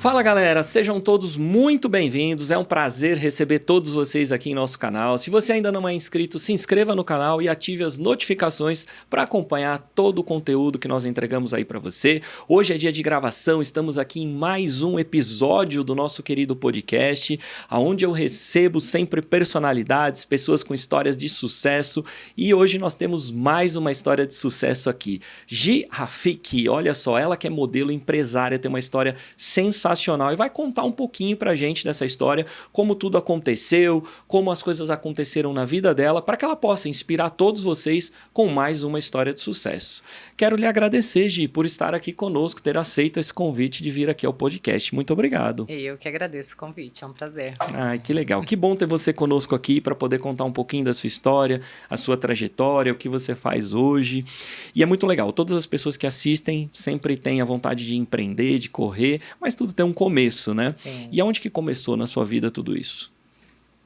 Fala galera, sejam todos muito bem-vindos, é um prazer receber todos vocês aqui em nosso canal. Se você ainda não é inscrito, se inscreva no canal e ative as notificações para acompanhar todo o conteúdo que nós entregamos aí para você. Hoje é dia de gravação, estamos aqui em mais um episódio do nosso querido podcast, onde eu recebo sempre personalidades, pessoas com histórias de sucesso, e hoje nós temos mais uma história de sucesso aqui. Gi Rafiki, olha só, ela que é modelo empresária, tem uma história sensacional e vai contar um pouquinho pra gente dessa história, como tudo aconteceu, como as coisas aconteceram na vida dela, para que ela possa inspirar todos vocês com mais uma história de sucesso. Quero lhe agradecer, Gi, por estar aqui conosco, ter aceito esse convite de vir aqui ao podcast. Muito obrigado. Eu que agradeço o convite, é um prazer. Ai, que legal. Que bom ter você conosco aqui para poder contar um pouquinho da sua história, a sua trajetória, o que você faz hoje. E é muito legal. Todas as pessoas que assistem sempre têm a vontade de empreender, de correr, mas tudo tem um começo, né? Sim. E aonde que começou na sua vida tudo isso?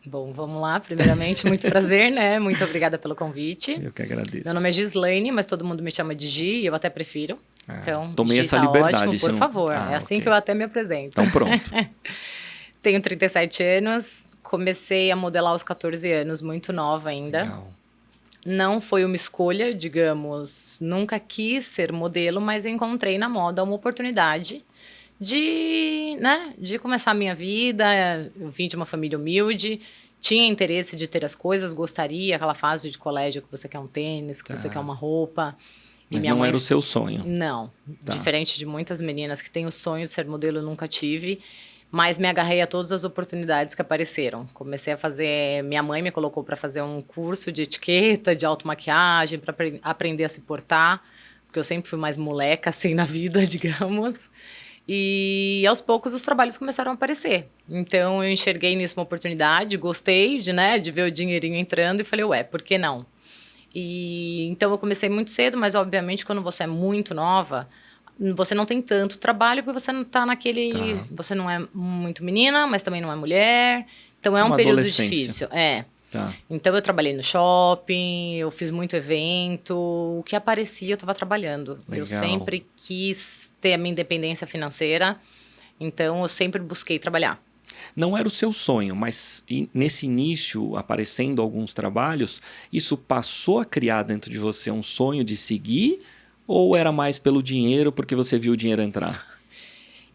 Bom, vamos lá. Primeiramente, muito prazer, né? Muito obrigada pelo convite. Eu que agradeço. Meu nome é Gislaine, mas todo mundo me chama de Gi e eu até prefiro. Então, tomei Gi essa tá liberdade. ótimo, por favor. É assim que eu até me apresento. Então pronto. Tenho 37 anos, comecei a modelar aos 14 anos, muito nova ainda. Legal. Não foi uma escolha, digamos, nunca quis ser modelo, mas encontrei na moda uma oportunidade de começar a minha vida. Eu vim de uma família humilde, tinha interesse de ter as coisas, gostaria, aquela fase de colégio que você quer um tênis, que você quer uma roupa. Mas minha não mãe... era o seu sonho. Não, diferente de muitas meninas que têm o sonho de ser modelo, eu nunca tive. Mas me agarrei a todas as oportunidades que apareceram. Comecei a fazer... Minha mãe me colocou para fazer um curso de etiqueta, de automaquiagem, para aprender a se portar. Porque eu sempre fui mais moleca, assim, na vida, digamos. E aos poucos os trabalhos começaram a aparecer. Então eu enxerguei nisso uma oportunidade, gostei de ver o dinheirinho entrando e falei, ué, por que não? E então eu comecei muito cedo, mas obviamente quando você é muito nova... Você não tem tanto trabalho porque você não tá naquele... Você não é muito menina, mas também não é mulher. Então é um período difícil. Então eu trabalhei no shopping, eu fiz muito evento. O que aparecia eu estava trabalhando. Legal. Eu sempre quis ter a minha independência financeira. Então eu sempre busquei trabalhar. Não era o seu sonho, mas nesse início, aparecendo alguns trabalhos, isso passou a criar dentro de você um sonho de seguir? Ou era mais pelo dinheiro, porque você viu o dinheiro entrar?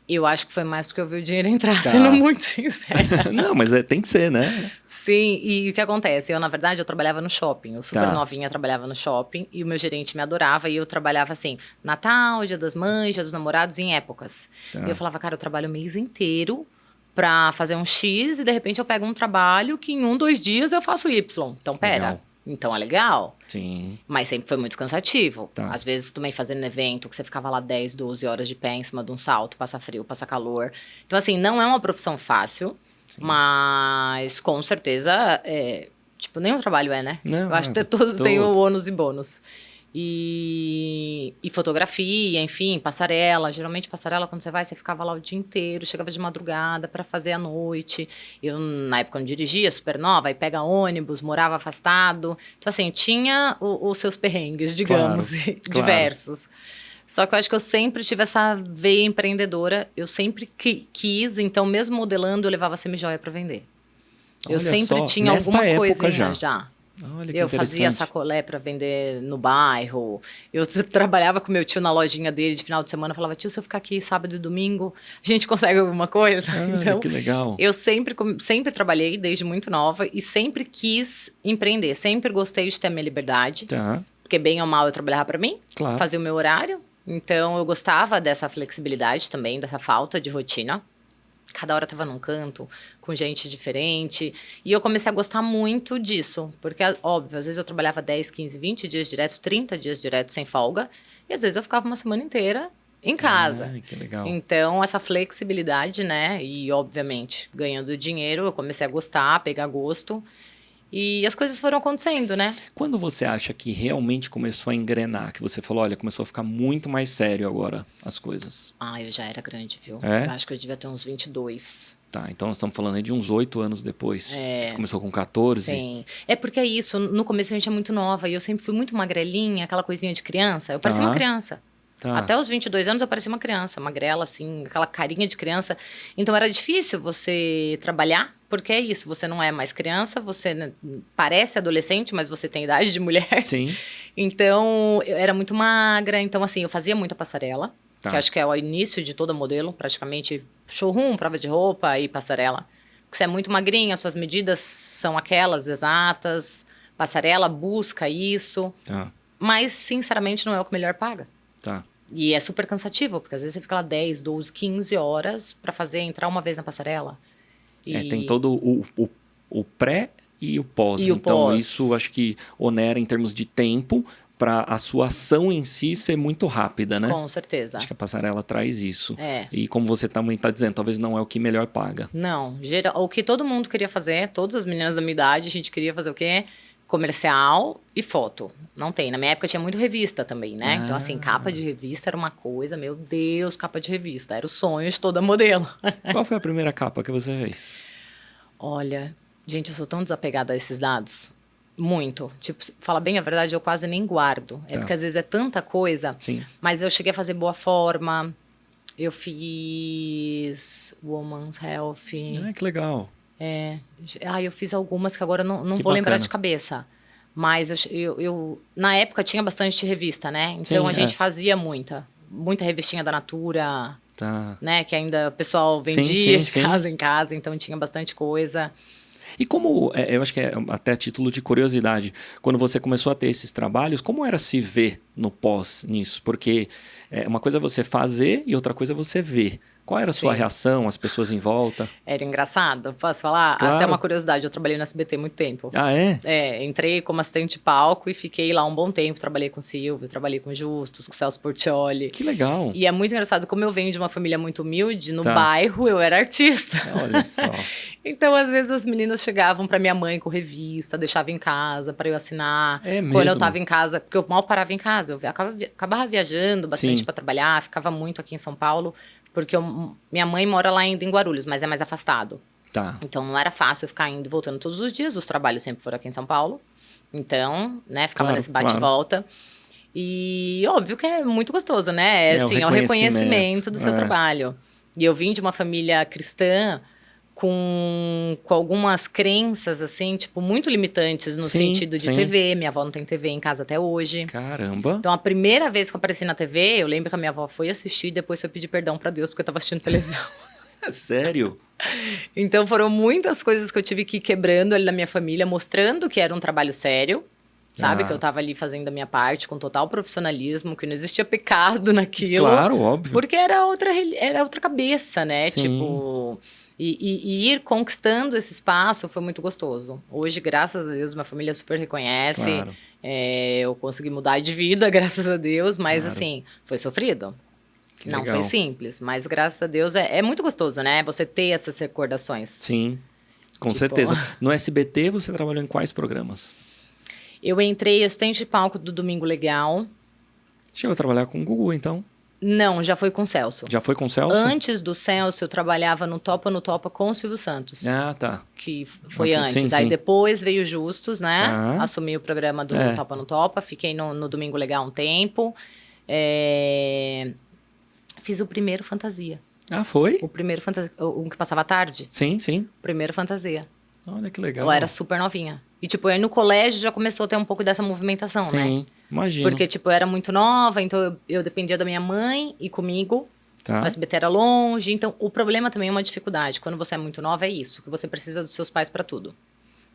Eu acho que foi mais porque eu vi o dinheiro entrar, sendo muito sincera. Não, mas tem que ser, né? Sim, e o que acontece? Na verdade, eu trabalhava no shopping. Eu super novinha trabalhava no shopping e o meu gerente me adorava. E eu trabalhava assim, Natal, Dia das Mães, Dia dos Namorados, em épocas. E eu falava, cara, eu trabalho o mês inteiro pra fazer um X e de repente eu pego um trabalho que em 1, 2 dias eu faço Y. Então, pera. Legal. Então é legal. Sim. Mas sempre foi muito cansativo. Às vezes também fazendo evento, que você ficava lá 10, 12 horas de pé em cima de um salto, passa frio, passa calor. Então, assim, não é uma profissão fácil, mas com certeza, nenhum trabalho é, né? Não, eu acho que todos têm o ônus e bônus. E fotografia, enfim, passarela. Geralmente, passarela, quando você vai, você ficava lá o dia inteiro, chegava de madrugada para fazer à noite. Eu, na época, não dirigia, super nova, aí pega ônibus, morava afastado. Então, assim, tinha os seus perrengues, digamos, diversos. Só que eu acho que eu sempre tive essa veia empreendedora. Eu sempre quis, então, mesmo modelando, eu levava semijoia para vender. Olha eu sempre só, tinha alguma coisinha já. Olha que eu fazia sacolé para vender no bairro. Eu trabalhava com meu tio na lojinha dele de final de semana. Falava, tio, se eu ficar aqui sábado e domingo, a gente consegue alguma coisa? Então, que legal. Eu sempre trabalhei desde muito nova e sempre quis empreender. Sempre gostei de ter a minha liberdade. Porque bem ou mal eu trabalhava para mim, fazia o meu horário. Então eu gostava dessa flexibilidade também, dessa falta de rotina. Cada hora eu tava num canto, com gente diferente. E eu comecei a gostar muito disso. Porque, óbvio, às vezes eu trabalhava 10, 15, 20 dias direto, 30 dias direto sem folga. E às vezes eu ficava uma semana inteira em casa. Que legal. Então, essa flexibilidade, né? E, obviamente, ganhando dinheiro, eu comecei a gostar, a pegar gosto. E as coisas foram acontecendo, né? Quando você acha que realmente começou a engrenar, que você falou, olha, começou a ficar muito mais sério agora as coisas? Eu já era grande, viu? É? Eu acho que eu devia ter uns 22. Então nós estamos falando aí de uns 8 anos depois. Você começou com 14? Sim. É porque é isso, no começo a gente é muito nova e eu sempre fui muito magrelinha, aquela coisinha de criança. Eu parecia uma criança. Tá. Até os 22 anos eu parecia uma criança, magrela, assim, aquela carinha de criança. Então era difícil você trabalhar, porque é isso, você não é mais criança, você parece adolescente, mas você tem idade de mulher. Sim. Então eu era muito magra, então assim, eu fazia muita passarela, Tá. que acho que é o início de toda modelo, praticamente showroom, prova de roupa e passarela. Porque você é muito magrinha, suas medidas são aquelas exatas, passarela busca isso, Tá. mas sinceramente não é o que melhor paga. Tá. E é super cansativo, porque às vezes você fica lá 10, 12, 15 horas pra fazer entrar uma vez na passarela. Tem todo o pré e o pós. E o Então, pós. isso acho que onera em termos de tempo para a sua ação em si ser muito rápida, né? Com certeza. Acho que a passarela traz isso. É. E como você também está dizendo, talvez não é o que melhor paga. Não, o que todo mundo queria fazer, todas as meninas da minha idade, a gente queria fazer o quê? Comercial e foto. Não tem. Na minha época tinha muito revista também, né? Então, assim, capa de revista era uma coisa, meu Deus, capa de revista. Era o sonho de toda modelo. Qual foi a primeira capa que você fez? Olha, gente, eu sou tão desapegada a esses dados. Muito. Tipo, fala bem a verdade, eu quase nem guardo. É Tá. porque às vezes é tanta coisa. Sim. Mas eu cheguei a fazer Boa Forma. Eu fiz Woman's Health. Que legal. Eu fiz algumas que agora não Que vou lembrar bacana. de cabeça. Mas eu na época tinha bastante revista, né? Então Sim, a gente fazia muita revistinha da Natura, Tá. né? Que ainda o pessoal Sim, vendia sim, de casa em casa, então tinha bastante coisa. E como, eu acho que é até a título de curiosidade, quando você começou a ter esses trabalhos, como era se ver no pós nisso? Porque uma coisa é você fazer e outra coisa é você ver. Qual era a sua Sim. reação, as pessoas em volta? Era engraçado, posso falar? Claro. Até uma curiosidade, eu trabalhei no SBT muito tempo. Ah, é? Entrei como assistente de palco e fiquei lá um bom tempo. Trabalhei com o Silvio, trabalhei com o Justus, com o Celso Portiolli. Que legal. E é muito engraçado, como eu venho de uma família muito humilde, no Tá. bairro eu era artista. Olha só. Então, às vezes, as meninas chegavam pra minha mãe com revista, deixava em casa pra eu assinar. É Quando eu mesmo? tava em casa, porque eu mal parava em casa, eu acabava viajando bastante Sim. pra trabalhar, ficava muito aqui em São Paulo, porque minha mãe mora lá ainda em Guarulhos, mas é mais afastado. Tá. Então, não era fácil eu ficar indo e voltando todos os dias, os trabalhos sempre foram aqui em São Paulo. Então, né, ficava Claro, nesse bate e volta. E óbvio que é muito gostoso, né? É, o Assim, é o reconhecimento do seu É. trabalho. E eu vim de uma família cristã com algumas crenças, assim, tipo, muito limitantes no Sim, sentido de sim. TV. Minha avó não tem TV em casa até hoje. Caramba. Então, a primeira vez que eu apareci na TV, eu lembro que a minha avó foi assistir e depois foi pedir perdão pra Deus porque eu tava assistindo televisão. Sério? Então, foram muitas coisas que eu tive que ir quebrando ali na minha família, mostrando que era um trabalho sério. Sabe? Ah. Que eu tava ali fazendo a minha parte com total profissionalismo, que não existia pecado naquilo. Claro, óbvio. Porque era outra cabeça, né? Sim. Tipo... E ir conquistando esse espaço foi muito gostoso. Hoje, graças a Deus, minha família super reconhece. Claro. Eu consegui mudar de vida, graças a Deus. Mas, Claro. assim, foi sofrido. Que Não legal. foi simples. Mas, graças a Deus, é muito gostoso, né? Você ter essas recordações. Sim, com Tipo- certeza. No SBT, você trabalhou em quais programas? Eu entrei assistente de palco do Domingo Legal. Chegou a trabalhar com o Gugu, então? Não, já foi com o Celso. Já foi com o Celso? Antes do Celso, eu trabalhava no Topa no Topa com o Silvio Santos. Ah, tá. Que foi Ok, antes. sim, Aí sim. depois veio o Justus, né? Tá. Assumi o programa do É. Topa no Topa. Fiquei no Domingo Legal um tempo. Fiz o primeiro Fantasia. Ah, foi? O primeiro Fantasia. O que passava à tarde. Sim, sim. O primeiro Fantasia. Olha que legal. Eu era super novinha. E, tipo, aí no colégio já começou a ter um pouco dessa movimentação, né? Sim, imagino. Porque, tipo, eu era muito nova, então eu dependia da minha mãe e comigo. Tá. O SBT era longe, então o problema também é uma dificuldade. Quando você é muito nova, é isso, que você precisa dos seus pais para tudo.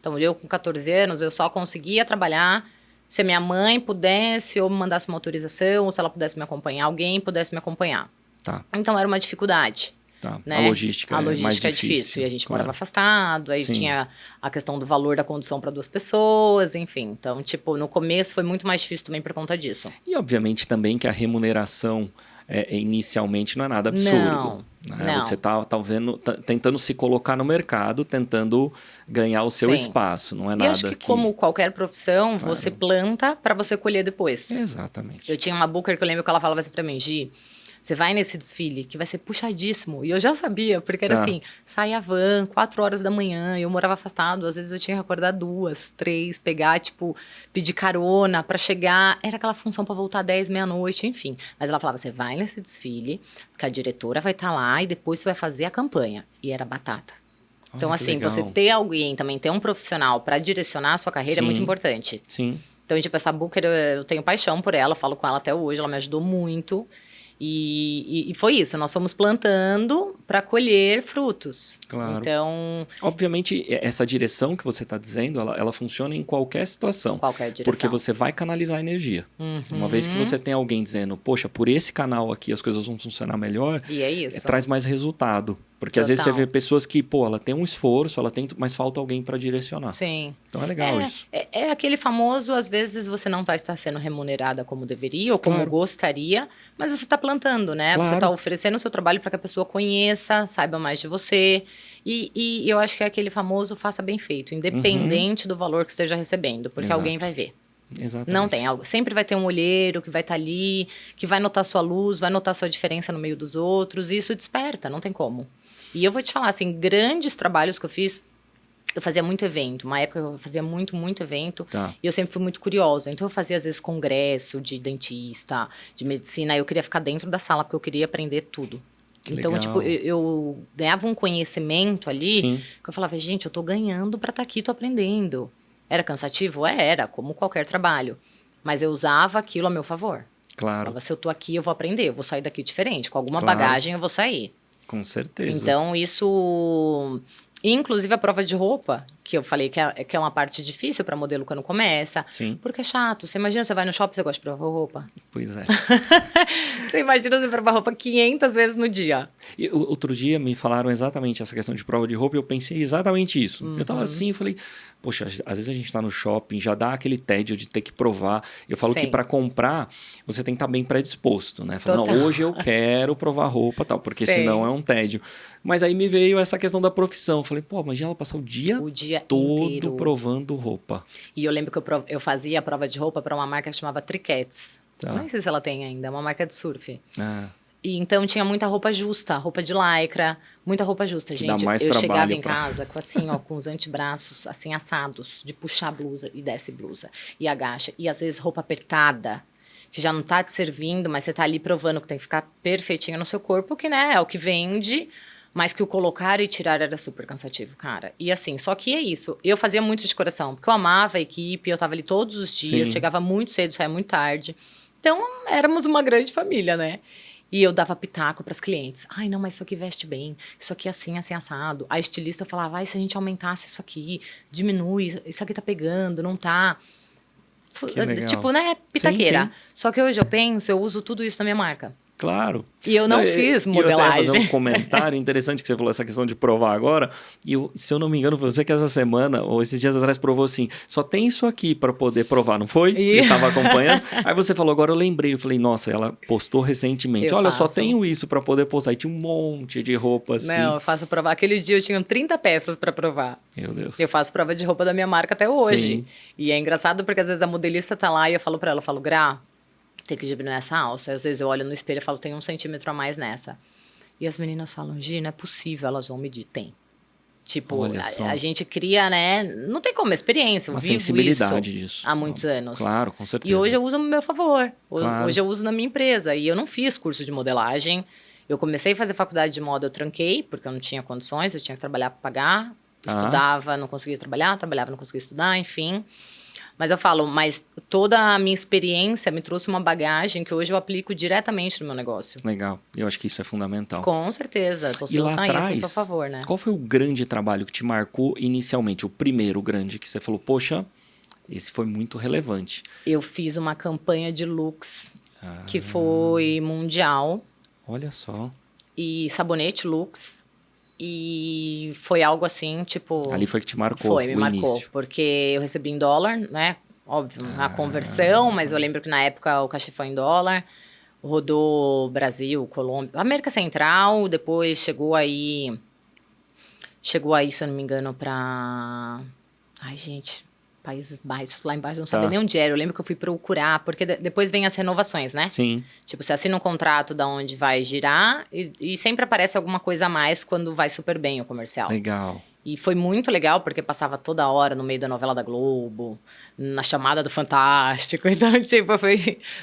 Então, eu com 14 anos, eu só conseguia trabalhar se a minha mãe pudesse ou me mandasse uma autorização, ou se ela pudesse me acompanhar, alguém pudesse me acompanhar. Tá, Então, era uma dificuldade. tá. Né? A logística, A é mais logística é difícil. difícil. E a gente claro. morava afastado, aí Sim. tinha a questão do valor da condução para 2 pessoas, enfim. Então, tipo, no começo foi muito mais difícil também por conta disso. E, obviamente, também que a remuneração inicialmente não é nada absurdo. Não, né? não. Você tá tentando se colocar no mercado, tentando ganhar o seu Sim. espaço. Não é E nada acho que, como qualquer profissão, você planta para você colher depois. Exatamente. Eu tinha uma booker que eu lembro que ela falava assim pra mim, Gi, você vai nesse desfile que vai ser puxadíssimo. E eu já sabia, porque era assim, sai a van, 4 horas da manhã, eu morava afastado, às vezes eu tinha que acordar 2, 3, pegar, tipo, pedir carona pra chegar. Era aquela função pra voltar 10, meia-noite, enfim. Mas ela falava, você vai nesse desfile, porque a diretora vai estar lá e depois você vai fazer a campanha. E era batata. Então, assim, você ter alguém também, ter um profissional pra direcionar a sua carreira é muito importante. Sim. Então, tipo, essa Booker, eu tenho paixão por ela, eu falo com ela até hoje, ela me ajudou muito. E foi isso, nós fomos plantando para colher frutos. Claro. Então... Obviamente, essa direção que você está dizendo, ela funciona em qualquer situação. Qualquer direção. Porque você vai canalizar a energia. Uma vez que você tem alguém dizendo, poxa, por esse canal aqui as coisas vão funcionar melhor, e é isso. Traz mais resultado. Porque às vezes você vê pessoas que, pô, ela tem um esforço, mas falta alguém para direcionar. Sim. Então é legal isso. É aquele famoso, às vezes você não vai estar sendo remunerada como deveria ou como gostaria, mas você está plantando, né? Claro. Você está oferecendo o seu trabalho para que a pessoa conheça, saiba mais de você. E eu acho que é aquele famoso faça bem feito, independente do valor que esteja recebendo, porque alguém vai ver. Exatamente. Não tem algo. Sempre vai ter um olheiro que vai estar ali, que vai notar sua luz, vai notar sua diferença no meio dos outros, e isso desperta, não tem como. E eu vou te falar, assim, grandes trabalhos que eu fiz, eu fazia muito evento. Uma época eu fazia muito evento. E eu sempre fui muito curiosa. Então eu fazia, às vezes, congresso de dentista, de medicina. Eu queria ficar dentro da sala, porque eu queria aprender tudo. Então, tipo, eu ganhava um conhecimento ali, que eu falava, gente, eu tô ganhando pra estar aqui, tô aprendendo. Era cansativo? Era, como qualquer trabalho. Mas eu usava aquilo a meu favor. Claro. Eu falava, se eu tô aqui, eu vou aprender. Eu vou sair daqui diferente. Com alguma bagagem, eu vou sair. Com certeza. Então, isso... Inclusive, a prova de roupa, que eu falei que é uma parte difícil para modelo quando começa. Sim. Porque é chato. Você imagina, você vai no shopping, você gosta de provar roupa? Pois é. Você imagina você provar roupa 500 vezes no dia. E outro dia me falaram exatamente essa questão de prova de roupa e eu pensei exatamente isso. Eu tava assim, eu falei, poxa, às vezes a gente tá no shopping, já dá aquele tédio de ter que provar. Eu falo que para comprar, você tem que estar bem predisposto, né? Falo, não, hoje eu quero provar roupa e tal, porque senão é um tédio. Mas aí me veio essa questão da profissão. Eu falei, pô, imagina ela passar o dia todo inteiro provando roupa. E eu lembro que eu fazia a prova de roupa para uma marca que chamava Triquettes. Não sei se ela tem ainda, é uma marca de surf. E então tinha muita roupa justa, roupa de lycra, muita roupa justa, gente. Eu chegava em casa com assim, ó, com os antebraços assim assados, de puxar a blusa e desce blusa e agacha. E às vezes roupa apertada, que já não tá te servindo, mas você tá ali provando que tem que ficar perfeitinho no seu corpo, que né, é o que vende. Mas que o colocar e tirar era super cansativo, cara. E assim, só que é isso. Eu fazia muito de coração, porque eu amava a equipe, eu tava ali todos os dias, chegava muito cedo, saía muito tarde. Então, éramos uma grande família, né? E eu dava pitaco pras clientes. Ai, não, mas isso aqui veste bem. Isso aqui assim, assim, assado. A estilista falava, ai, se a gente aumentasse isso aqui, diminui, isso aqui tá pegando, não tá. Tipo, né, pitaqueira. Só que hoje eu penso, eu uso tudo isso na minha marca. Claro. E eu não fiz modelagem. Eu até ia fazer um comentário interessante que você falou, essa questão de provar agora. E se eu não me engano, você que essa semana, ou esses dias atrás, provou assim, só tem isso aqui para poder provar, não foi? E estava acompanhando. Aí você falou, agora eu lembrei. Eu falei, nossa, ela postou recentemente. Olha, só tenho isso para poder postar. E tinha um monte de roupa assim. Não, eu faço provar. Aquele dia eu tinha 30 peças para provar. Meu Deus. Eu faço prova de roupa da minha marca até hoje. E é engraçado porque às vezes a modelista tá lá e eu falo para ela, eu falo, Gra, tem que diminuir essa alça. Às vezes eu olho no espelho e falo, tem 1 centímetro a mais nessa. E as meninas falam, Gi, não é possível, elas vão medir. Tem. Tipo, a gente cria, né? Não tem como, experiência. Eu vivo sensibilidade isso disso. há muitos anos. Claro, com certeza. E hoje eu uso no meu favor. Hoje eu uso na minha empresa. E eu não fiz curso de modelagem. Eu comecei a fazer faculdade de moda, eu tranquei, porque eu não tinha condições, eu tinha que trabalhar para pagar. Estudava, não conseguia trabalhar, trabalhava, não conseguia estudar, enfim. Mas eu falo, mas toda a minha experiência me trouxe uma bagagem que hoje eu aplico diretamente no meu negócio. Legal. Eu acho que isso é fundamental. Com certeza. Você usar isso a seu favor, né? Qual foi o grande trabalho que te marcou inicialmente? O primeiro grande que você falou, poxa, esse foi muito relevante. Eu fiz uma campanha de looks que foi mundial. Olha só. E sabonete Lux. E foi algo assim, tipo... Ali foi que te marcou. Me marcou. Início. Porque eu recebi em dólar, né? Óbvio, a conversão, mas eu lembro que na época o cachê foi em dólar. Rodou Brasil, Colômbia, América Central, depois chegou aí, se eu não me engano, pra... Ai, gente, Países Baixos, lá embaixo, não Tá. sabia nem onde era. Eu lembro que eu fui procurar, porque depois vem as renovações, né? Sim. Tipo, você assina um contrato da onde vai girar e sempre aparece alguma coisa a mais quando vai super bem o comercial. Legal. E foi muito legal, porque passava toda hora no meio da novela da Globo, na chamada do Fantástico. Então, tipo,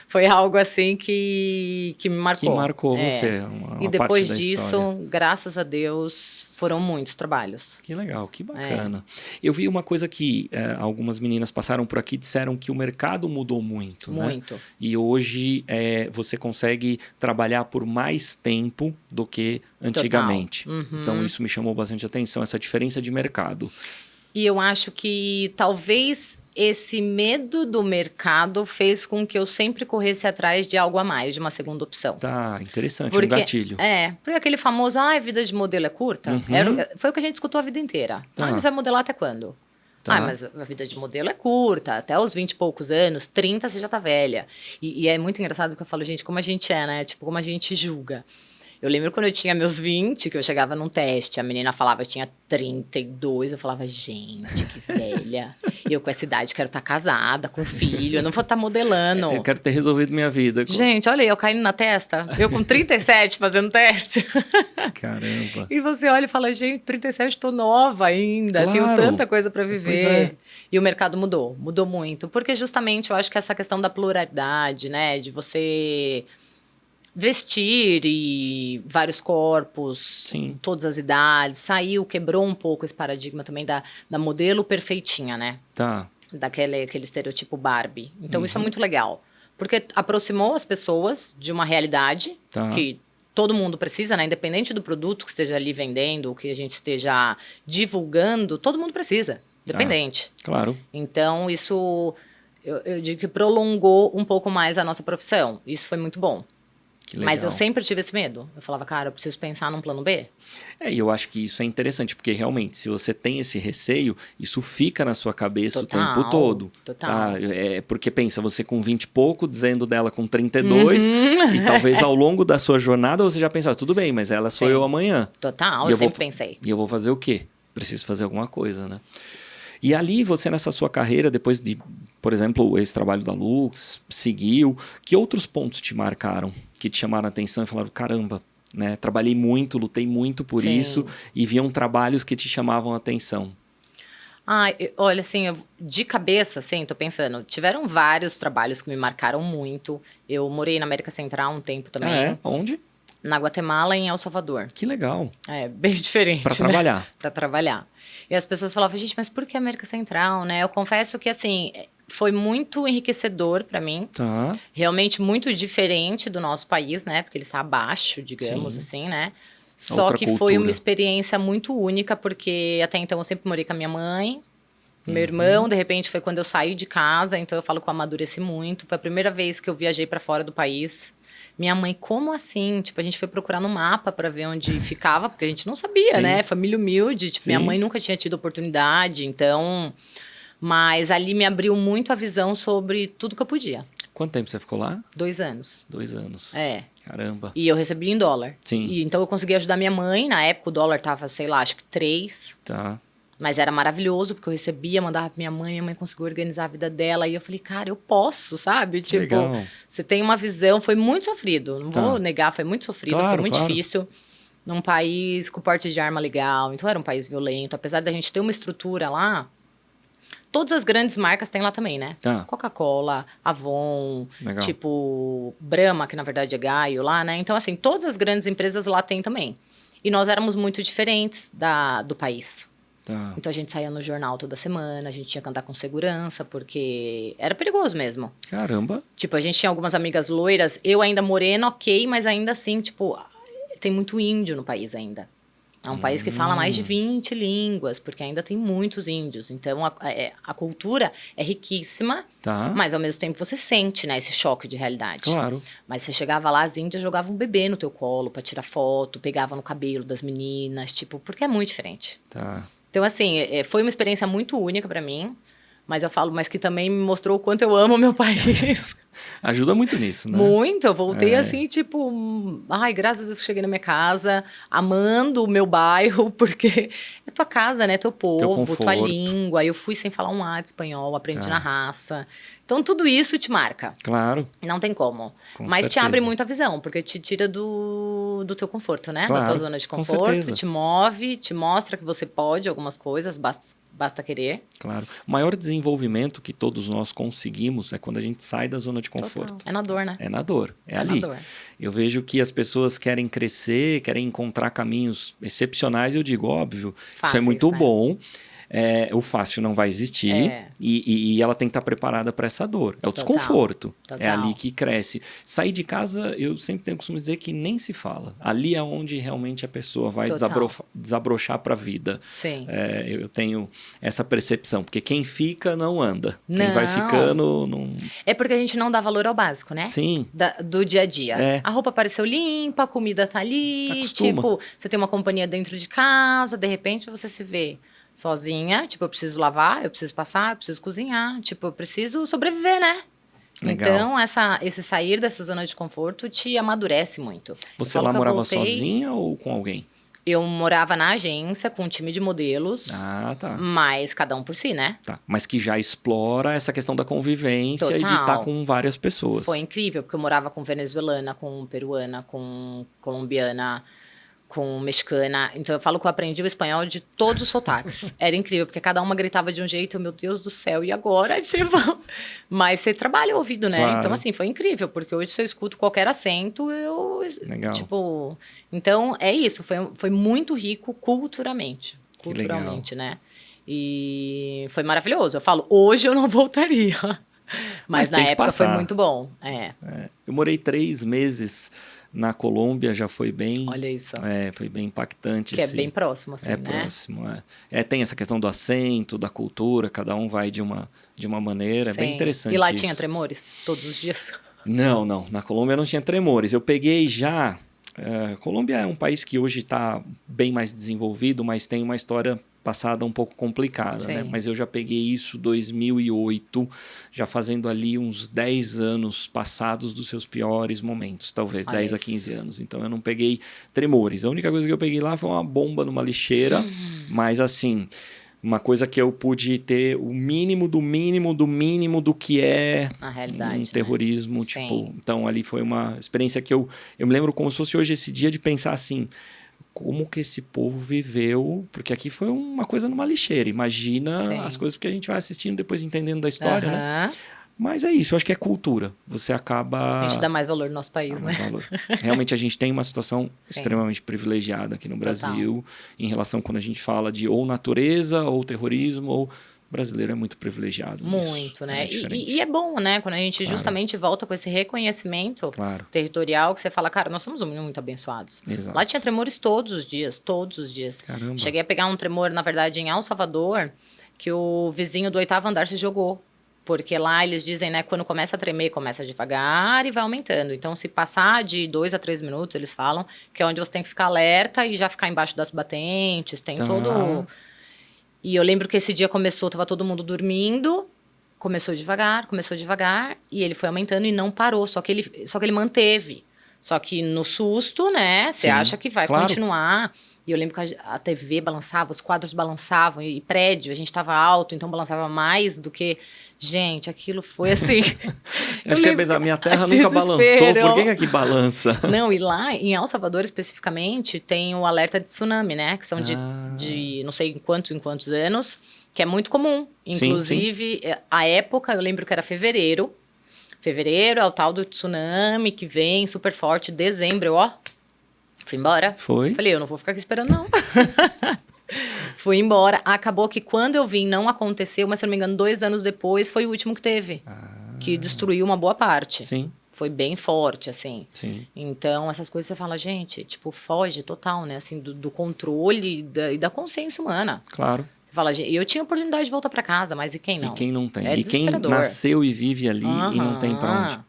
foi algo assim que me marcou. Que marcou você, uma E parte depois da disso, história. graças a Deus, foram muitos trabalhos. Que legal, que bacana. Eu vi uma coisa que algumas meninas passaram por aqui e disseram que o mercado mudou muito, né? Muito. E hoje você consegue trabalhar por mais tempo do que antigamente. Total. Uhum. Então isso me chamou bastante atenção, essa diferença de mercado. E eu acho que talvez esse medo do mercado fez com que eu sempre corresse atrás de algo a mais, de uma segunda opção. Tá, interessante, Porque, um gatilho. Porque aquele famoso, a vida de modelo é curta, foi o que a gente escutou a vida inteira. Tá. Mas vai modelar até quando? Tá. Mas a vida de modelo é curta, até os 20 e poucos anos, 30 você já tá velha. E é muito engraçado que eu falo, gente, como a gente é, né? Tipo, como a gente julga. Eu lembro quando eu tinha meus 20, que eu chegava num teste, a menina falava, eu tinha 32, eu falava, gente, que velha. Eu com essa idade quero estar casada, com filho, eu não vou estar modelando. Eu quero ter resolvido minha vida. Gente, olha aí, eu caindo na testa. Eu com 37 fazendo teste. Caramba. E você olha e fala, gente, 37, tô nova ainda, Claro. tenho tanta coisa para Pois viver. é. E o mercado mudou muito. Porque justamente eu acho que essa questão da pluralidade, né, de você vestir e vários corpos, Sim. todas as idades, saiu, quebrou um pouco esse paradigma também da modelo perfeitinha, né? Tá. Aquele estereotipo Barbie. Então isso é muito legal. Porque aproximou as pessoas de uma realidade Tá. que todo mundo precisa, né? Independente do produto que esteja ali vendendo, ou que a gente esteja divulgando, todo mundo precisa. Independente. Claro. Então isso, eu digo que prolongou um pouco mais a nossa profissão. Isso foi muito bom. Que legal. Mas eu sempre tive esse medo. Eu falava, cara, eu preciso pensar num plano B. E eu acho que isso é interessante, porque realmente, se você tem esse receio, isso fica na sua cabeça Total, o tempo todo. total. Tá? Porque pensa, você com 20 e pouco, dizendo dela com 32, e talvez ao longo da sua jornada você já pensava, tudo bem, mas ela sou Sim. eu amanhã. Total, E eu eu vou sempre pensei. E eu vou fazer o quê? Preciso fazer alguma coisa, né? E ali, você nessa sua carreira, depois de, por exemplo, esse trabalho da Lux, seguiu, que outros pontos te marcaram, que te chamaram a atenção e falaram, caramba, né? Trabalhei muito, lutei muito por Sim. isso, e viam trabalhos que te chamavam a atenção. Olha, assim, de cabeça, assim, tô pensando, tiveram vários trabalhos que me marcaram muito. Eu morei na América Central um tempo também, Ah, é? Onde? na Guatemala e em El Salvador. Que legal. É, bem diferente, Para né? trabalhar. Pra trabalhar. E as pessoas falavam, gente, mas por que América Central, né? Eu confesso que, assim, foi muito enriquecedor pra mim. Tá. Realmente muito diferente do nosso país, né? Porque ele está abaixo, digamos Sim. assim, né? Só Outra que foi cultura. uma experiência muito única, porque até então eu sempre morei com a minha mãe, meu irmão, de repente foi quando eu saí de casa, então eu falo que eu amadureci muito. Foi a primeira vez que eu viajei pra fora do país. Minha mãe, como assim? Tipo, a gente foi procurar no mapa pra ver onde ficava, porque a gente não sabia, Sim. né? Família humilde, tipo, minha Sim. mãe nunca tinha tido oportunidade, então... Mas ali me abriu muito a visão sobre tudo que eu podia. Quanto tempo você ficou lá? 2 anos. 2 anos. É. Caramba. E eu recebia em dólar. Sim. E então eu consegui ajudar minha mãe. Na época o dólar tava, sei lá, acho que 3. Tá. Mas era maravilhoso, porque eu recebia, mandava pra minha mãe conseguiu organizar a vida dela. E eu falei, cara, eu posso, sabe? Tipo, Legal. você tem uma visão. Foi muito sofrido, não Tá. vou negar, foi muito sofrido, Claro, foi muito claro. difícil. Num país com porte de arma legal, então era um país violento. Apesar da gente ter uma estrutura lá, todas as grandes marcas tem lá também, né? Tá. Coca-Cola, Avon, Legal. tipo Brahma, que na verdade é Gaio lá, né? Então, assim, todas as grandes empresas lá tem também. E nós éramos muito diferentes do país. Tá. Então a gente saía no jornal toda semana, a gente tinha que andar com segurança, porque era perigoso mesmo. Caramba. Tipo, a gente tinha algumas amigas loiras, eu ainda morena, ok, mas ainda assim, tipo, tem muito índio no país ainda. É um país que fala mais de 20 línguas, porque ainda tem muitos índios. Então, a cultura é riquíssima, Tá. mas ao mesmo tempo você sente, né, esse choque de realidade. Claro. Mas você chegava lá, as índias jogavam um bebê no teu colo pra tirar foto, pegavam no cabelo das meninas, tipo, porque é muito diferente. Tá. Então, assim, foi uma experiência muito única pra mim. Mas eu falo, mas que também me mostrou o quanto eu amo o meu país. Ajuda muito nisso, né? Muito, eu voltei assim, tipo, ai, graças a Deus que cheguei na minha casa, amando o meu bairro, porque é tua casa, né? Teu povo, tua conforto. língua. Eu fui sem falar um A de espanhol, aprendi na raça. Então, tudo isso te marca. Claro. Não tem como. Com Mas te certeza. abre muito a visão, porque te tira do teu conforto, né? Claro, da tua zona de com conforto, certeza. te move, te mostra que você pode algumas coisas, basta querer. Claro. O maior desenvolvimento que todos nós conseguimos é quando a gente sai da zona de conforto. Total. É na dor, né? É na dor, é na ali. dor. Eu vejo que as pessoas querem crescer, querem encontrar caminhos excepcionais. Eu digo, óbvio, isso é muito bom. O fácil não vai existir e ela tem que estar preparada para essa dor. É o desconforto. É ali que cresce. Sair de casa, eu sempre tenho o costume de dizer que nem se fala. Ali é onde realmente a pessoa vai desabrochar para a vida. Sim. Eu tenho essa percepção, porque quem fica não anda. Quem vai ficando não... É porque a gente não dá valor ao básico, né? Sim. Do dia a dia. A roupa apareceu limpa, a comida tá ali. Acostuma. Tipo, você tem uma companhia dentro de casa, de repente você se vê sozinha, tipo, eu preciso lavar, eu preciso passar, eu preciso cozinhar, tipo, eu preciso sobreviver, né? Legal. Então, esse sair dessa zona de conforto te amadurece muito. Você lá morava sozinha ou com alguém? Eu morava na agência com um time de modelos. Ah, tá. Mas cada um por si, né? Tá. Mas que já explora essa questão da convivência e de estar com várias pessoas. Foi incrível, porque eu morava com venezuelana, com peruana, com colombiana, com mexicana. Então, eu falo que eu aprendi o espanhol de todos os sotaques. Era incrível, porque cada uma gritava de um jeito, meu Deus do céu, e agora? Tipo... Mas você trabalha o ouvido, né? Claro. Então, assim, foi incrível, porque hoje se eu escuto qualquer acento, eu... Legal. Tipo... Então, é isso. Foi muito rico culturalmente. Culturalmente, né? E foi maravilhoso. Eu falo, hoje eu não voltaria. Mas na época foi muito bom. Eu morei 3 meses... Na Colômbia já foi bem... Olha isso. Foi bem impactante. Que é bem próximo, assim, né? Próximo, tem essa questão do acento, da cultura, cada um vai de uma maneira, é bem interessante. E lá isso. tinha tremores todos os dias? Não. Na Colômbia não tinha tremores. Eu peguei já... Colômbia é um país que hoje está bem mais desenvolvido, mas tem uma história passada um pouco complicada, né? Mas eu já peguei isso em 2008, já fazendo ali uns 10 anos passados dos seus piores momentos, talvez 10 a 15 anos. Então eu não peguei tremores. A única coisa que eu peguei lá foi uma bomba numa lixeira, mas assim... Uma coisa que eu pude ter o mínimo do mínimo do mínimo do que é a realidade, um terrorismo. Né? Tipo, então, ali foi uma experiência que eu me lembro como se fosse hoje esse dia de pensar assim, como que esse povo viveu? Porque aqui foi uma coisa numa lixeira. Imagina as coisas que a gente vai assistindo depois entendendo da história, né? Mas é isso, eu acho que é cultura. Você acaba... A gente dá mais valor no nosso país, né? Realmente a gente tem uma situação extremamente privilegiada aqui no Brasil, em relação quando a gente fala de ou natureza, ou terrorismo, ou... O brasileiro é muito privilegiado. Muito, né? E é bom, né? Quando a gente justamente volta com esse reconhecimento territorial, que você fala, cara, nós somos muito abençoados. Exato. Lá tinha tremores todos os dias. Caramba. Cheguei a pegar um tremor, na verdade, em El Salvador, que o vizinho do 8º andar se jogou. Porque lá eles dizem, né, quando começa a tremer, começa devagar e vai aumentando. Então, se passar de 2 a 3 minutos, eles falam que é onde você tem que ficar alerta e já ficar embaixo das batentes, tem todo... E eu lembro que esse dia começou, tava todo mundo dormindo, começou devagar, e ele foi aumentando e não parou, só que ele manteve. Só que no susto, né, você acha que vai continuar... E eu lembro que a TV balançava, os quadros balançavam, e prédio, a gente estava alto, então balançava mais do que... Gente, aquilo foi assim... A minha terra nunca balançou, por que aqui balança? Não, e lá em El Salvador, especificamente, tem o alerta de tsunami, né? Que são de não sei em quantos anos, que é muito comum. Inclusive, a época, eu lembro que era fevereiro. Fevereiro é o tal do tsunami que vem super forte, dezembro, fui embora. Foi? Falei, eu não vou ficar aqui esperando, não. Fui embora. Acabou que quando eu vim, não aconteceu, mas se eu não me engano, 2 anos depois, foi o último que teve. Que destruiu uma boa parte. Sim. Foi bem forte, assim. Sim. Então, essas coisas você fala, gente, tipo, foge total, né? Assim, do controle e da consciência humana. Claro. Você fala, gente, eu tinha oportunidade de voltar pra casa, mas e quem não? E quem não tem? É e quem nasceu e vive ali e não tem pra onde?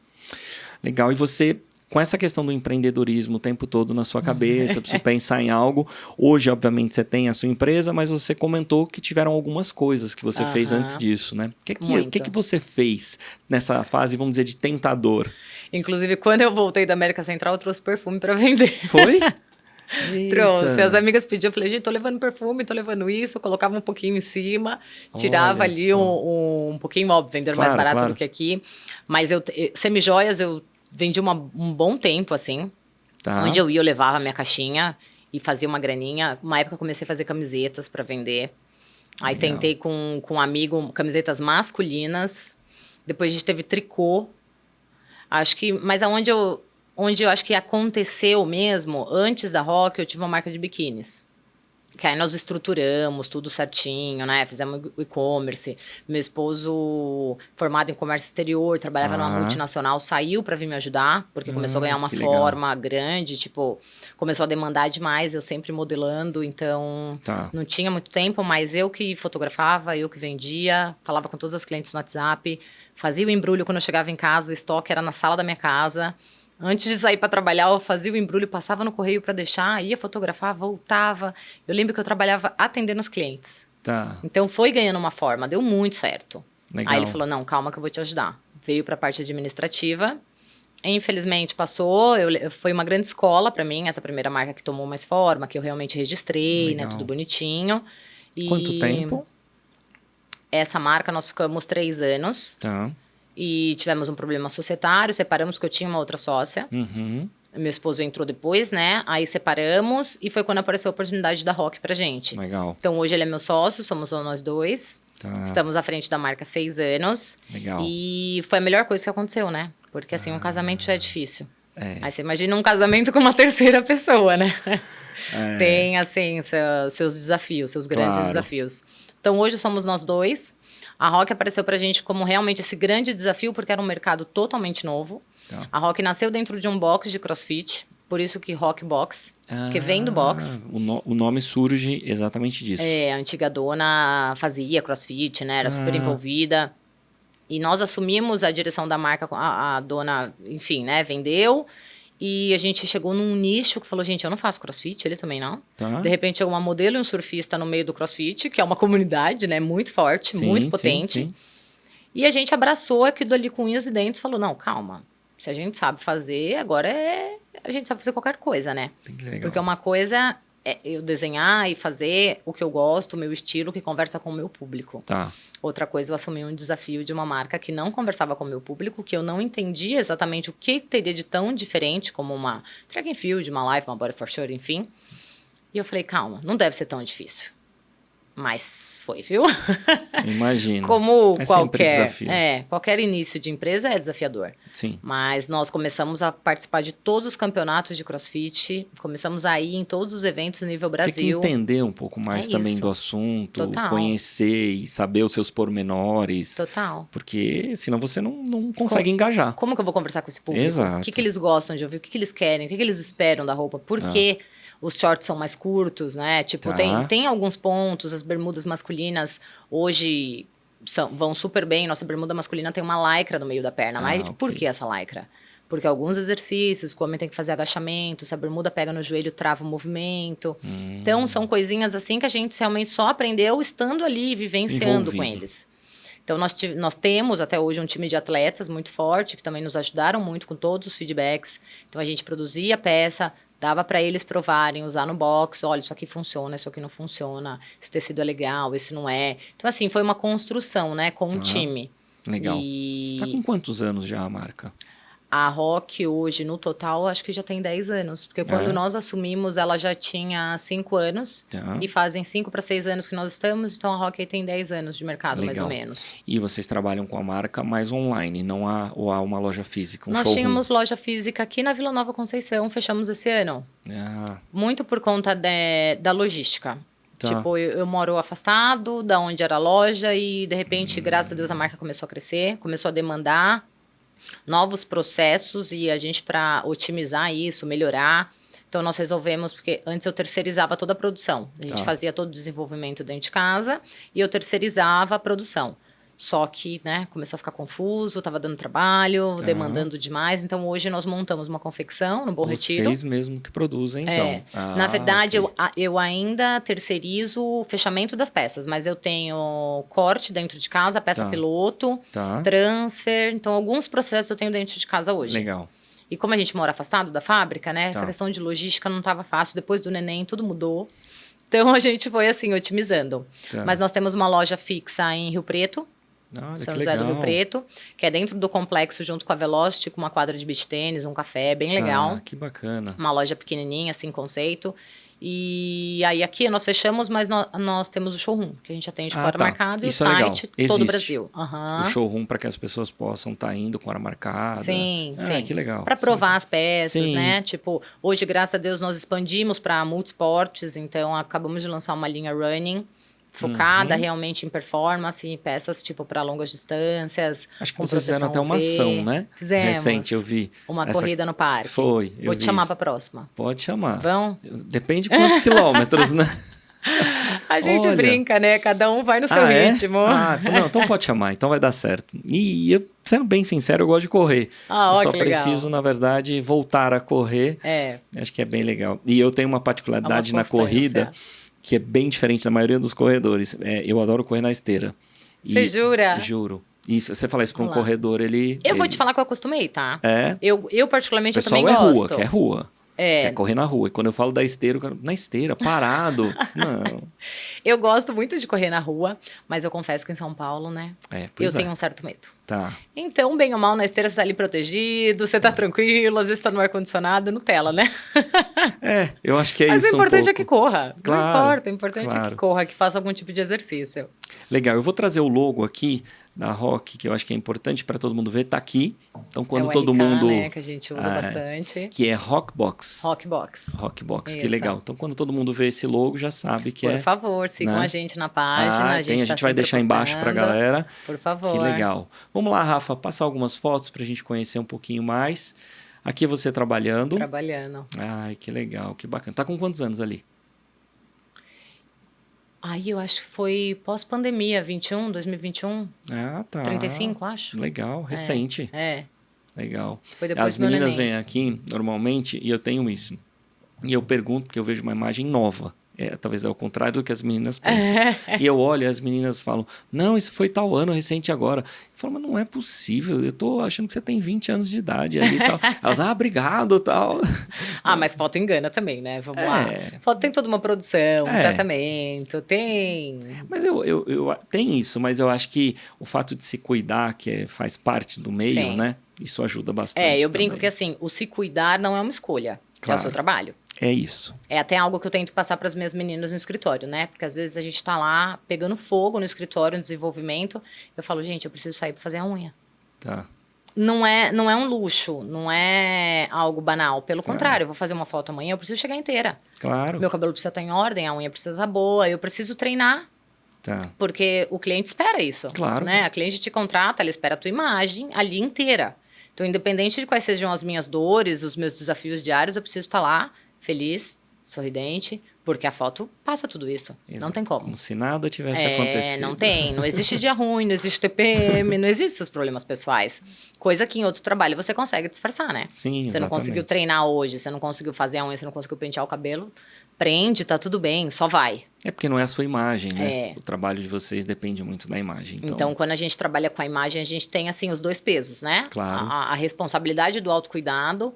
Legal. E você... com essa questão do empreendedorismo o tempo todo na sua cabeça, preciso pensar em algo. Hoje, obviamente, você tem a sua empresa, mas você comentou que tiveram algumas coisas que você fez antes disso, né? O que você fez nessa fase, vamos dizer, de tentador? Inclusive, quando eu voltei da América Central, eu trouxe perfume para vender. Foi? Trouxe. As amigas pediam, eu falei, gente, tô levando perfume, tô levando isso. Eu colocava um pouquinho em cima, tirava ali um pouquinho, óbvio, vendendo mais barato do que aqui. Mas semijoias eu vendi um bom tempo, assim. Onde eu ia, eu levava a minha caixinha e fazia uma graninha. Uma época eu comecei a fazer camisetas para vender. Aí tentei com um amigo camisetas masculinas. Depois a gente teve tricô. Mas onde eu acho que aconteceu mesmo, antes da Rock, eu tive uma marca de biquínis. Que aí nós estruturamos tudo certinho, né? Fizemos o e-commerce. Meu esposo, formado em comércio exterior, trabalhava numa multinacional, saiu para vir me ajudar, porque começou a ganhar uma forma grande, tipo, começou a demandar demais, eu sempre modelando, então não tinha muito tempo, mas eu que fotografava, eu que vendia, falava com todas as clientes no WhatsApp, fazia o embrulho quando eu chegava em casa, o estoque era na sala da minha casa. Antes de sair para trabalhar, eu fazia o embrulho, passava no correio para deixar, ia fotografar, voltava. Eu lembro que eu trabalhava atendendo os clientes. Então foi ganhando uma forma, deu muito certo. Legal. Aí ele falou, não, calma que eu vou te ajudar. Veio para a parte administrativa. Infelizmente passou, foi uma grande escola para mim, essa primeira marca que tomou mais forma, que eu realmente registrei, né, tudo bonitinho. Quanto tempo? Essa marca nós ficamos 3 anos. E tivemos um problema societário, separamos porque eu tinha uma outra sócia. Meu esposo entrou depois, né? Aí separamos e foi quando apareceu a oportunidade da Rock pra gente. Legal. Então hoje ele é meu sócio, somos nós dois. Estamos à frente da marca há 6 anos. Legal. E foi a melhor coisa que aconteceu, né? Porque assim, um casamento já é difícil. Aí você imagina um casamento com uma terceira pessoa, né? Tem, assim, seus desafios, seus grandes desafios. Então hoje somos nós dois. A Rock apareceu pra gente como realmente esse grande desafio, porque era um mercado totalmente novo. A Rock nasceu dentro de um box de CrossFit, por isso que Rock Box, que vem do box. O nome surge exatamente disso. A antiga dona fazia CrossFit, né? Era super envolvida. E nós assumimos a direção da marca, a dona, enfim, né? Vendeu. E a gente chegou num nicho que falou, gente, eu não faço CrossFit, ele também não. De repente chegou uma modelo e um surfista no meio do CrossFit, que é uma comunidade, né, muito forte, muito potente. Sim. E a gente abraçou aquilo ali com unhas e dentes e falou, não, calma, se a gente sabe fazer, agora a gente sabe fazer qualquer coisa, né? Porque uma coisa é eu desenhar e fazer o que eu gosto, o meu estilo, que conversa com o meu público. Outra coisa, eu assumi um desafio de uma marca que não conversava com o meu público, que eu não entendia exatamente o que teria de tão diferente, como uma track and field, uma life, uma body for sure, enfim. E eu falei, calma, não deve ser tão difícil. Mas foi, viu? Imagino. Como qualquer início de empresa é desafiador. Sim. Mas nós começamos a participar de todos os campeonatos de CrossFit, começamos a ir em todos os eventos no nível Brasil. Tem que entender um pouco mais também do assunto, conhecer e saber os seus pormenores. Porque senão você não consegue engajar. Como que eu vou conversar com esse público? Exato. O que eles gostam de ouvir, o que eles querem, o que eles esperam da roupa, por quê? Os shorts são mais curtos, né? Tipo, tem alguns pontos, as bermudas masculinas hoje vão super bem. Nossa bermuda masculina tem uma lycra no meio da perna. Mas por que essa lycra? Porque alguns exercícios, o homem tem que fazer agachamento, se a bermuda pega no joelho, trava o movimento. Então, são coisinhas assim que a gente realmente só aprendeu estando ali, vivenciando com eles. Então, nós temos até hoje um time de atletas muito forte, que também nos ajudaram muito com todos os feedbacks. Então, a gente produzia a peça, dava para eles provarem, usar no box, olha, isso aqui funciona, isso aqui não funciona, esse tecido é legal, esse não é. Então, assim, foi uma construção, né, com um time. Legal. Tá com quantos anos já a marca? A Rock hoje, no total, acho que já tem 10 anos. Porque quando nós assumimos, ela já tinha 5 anos. E fazem 5 para 6 anos que nós estamos. Então, a Rock aí tem 10 anos de mercado, mais ou menos. E vocês trabalham com a marca mais online, não há uma loja física, Nós tínhamos loja física aqui na Vila Nova Conceição, fechamos esse ano. Muito por conta da logística. Tipo, eu moro afastado da onde era a loja e, de repente, graças a Deus, a marca começou a crescer, começou a demandar novos processos e a gente, para otimizar isso, melhorar. Então, nós resolvemos, porque antes eu terceirizava toda a produção. A gente fazia todo o desenvolvimento dentro de casa e eu terceirizava a produção. Só que, né, começou a ficar confuso, estava dando trabalho, Tá. demandando demais. Então, hoje nós montamos uma confecção no Bom Retiro. Vocês mesmo que produzem, então. Na verdade, ok. eu ainda terceirizo o fechamento das peças, mas eu tenho corte dentro de casa, peça Tá. piloto, Tá, transfer. Então, alguns processos eu tenho dentro de casa hoje. legal. E como a gente mora afastado da fábrica, né? Essa Tá. questão de logística não estava fácil. Depois do neném, tudo mudou. Então, a gente foi, assim, otimizando. Tá. Mas nós temos uma loja fixa em Rio Preto, Olha, São que José do Rio legal. Preto, que é dentro do complexo, junto com a Velocity, com uma quadra de beach tênis, um café, bem legal. Tá, que bacana. Uma loja pequenininha, assim, conceito. E aí aqui nós fechamos, mas nós temos o showroom, que a gente atende com hora tá. marcada, e o Isso é legal. site todo o Existe. Brasil. Aham. O showroom para que as pessoas possam estar indo com hora marcada. Sim, sim. Que legal. Para provar as peças, Sim. né? Tipo, hoje, graças a Deus, nós expandimos para multisportes, então acabamos de lançar uma linha running focada realmente em performance, peças tipo para longas distâncias. Acho que com vocês fizeram até proteção uma UV. ação, né? Fizemos. Recente, eu vi. Uma Essa- corrida no parque. Foi, eu Vou te vi chamar isso. para próxima. Pode chamar. Vão? Depende de quantos quilômetros, né? A gente Olha. brinca, né? Cada um vai no seu É? ritmo. Não, então pode chamar, então vai dar certo. E eu, sendo bem sincero, eu gosto de correr. Ah, Eu ó, só que legal. preciso, na verdade, voltar a correr. É. Acho que é bem legal. E eu tenho uma particularidade É uma na corrida constância. que é bem diferente da maioria dos corredores. Eu adoro correr na esteira. Você jura? Juro. E se você falar isso para um Vamos lá. corredor, ele... Eu vou ele- te falar que eu acostumei, tá? É, Eu particularmente, o eu também pessoal gosto. quer rua. É. Quer correr na rua. E quando eu falo da esteira, eu quero... na esteira, parado. Não. Eu gosto muito de correr na rua, mas eu confesso que em São Paulo, né? É, Eu pois é. tenho um certo medo. Tá. Então, bem ou mal, na esteira você tá ali protegido, você tá tranquilo, às vezes tá no ar-condicionado, Nutella, né? Eu acho que é Mas isso o importante um é que pouco. corra. Claro, Não importa, o importante é claro. que corra, que faça algum tipo de exercício. Legal, eu vou trazer o logo aqui da Rock, que eu acho que é importante para todo mundo ver, tá aqui. Então, quando é o todo RK, mundo... né, que a gente usa bastante. Que é Rockbox. Rockbox. Rockbox, que Isso. legal. Então, quando todo mundo vê esse logo, já sabe que Por é... favor, sigam né? a gente na página. A gente, a gente vai deixar embaixo pra galera. Por favor. Que legal. Vamos lá, Rafa, passar algumas fotos pra gente conhecer um pouquinho mais. Aqui você trabalhando. Trabalhando. Ai, que legal, que bacana. Tá com quantos anos ali? Aí eu acho que foi pós-pandemia, 2021, Ah, tá. 35, acho. Legal, recente. É, Legal. foi depois As do meu meninas neném. vêm aqui, normalmente, e eu tenho isso. E eu pergunto, porque eu vejo uma imagem nova. Talvez é o contrário do que as meninas pensam. E eu olho e as meninas falam, não, isso foi tal ano, recente agora. Eu falo, mas não é possível, eu tô achando que você tem 20 anos de idade ali e tal. Elas, obrigado tal. Ah, mas foto engana também, né? Vamos lá. Foto tem toda uma produção, um tratamento, tem... Mas eu tem isso, mas eu acho que o fato de se cuidar, que faz parte do meio, Sim. né? Isso ajuda bastante. eu brinco também. que assim, o se cuidar não é uma escolha, é Claro. o seu trabalho. É isso. É até algo que eu tento passar para as minhas meninas no escritório, né? Porque às vezes a gente tá lá pegando fogo no escritório, no desenvolvimento. Eu falo, gente, eu preciso sair para fazer a unha. Tá. Não é um luxo, não é algo banal. Pelo contrário, eu vou fazer uma foto amanhã, eu preciso chegar inteira. Claro. Meu cabelo precisa estar em ordem, a unha precisa estar boa, eu preciso treinar. Tá. Porque o cliente espera isso. Claro. Né? A cliente te contrata, ela espera a tua imagem ali inteira. Então, independente de quais sejam as minhas dores, os meus desafios diários, eu preciso estar lá, feliz, sorridente, porque a foto passa tudo isso. Exato. Não tem como. Como se nada tivesse acontecido. Não tem. Não existe dia ruim, não existe TPM, não existe seus problemas pessoais. Coisa que em outro trabalho você consegue disfarçar, né? Sim, Você não conseguiu treinar hoje, você não conseguiu fazer a unha, você não conseguiu pentear o cabelo, prende, tá tudo bem, só vai. É porque não é a sua imagem, né? O trabalho de vocês depende muito da imagem. Então, quando a gente trabalha com a imagem, a gente tem, assim, os dois pesos, né? Claro. A responsabilidade do autocuidado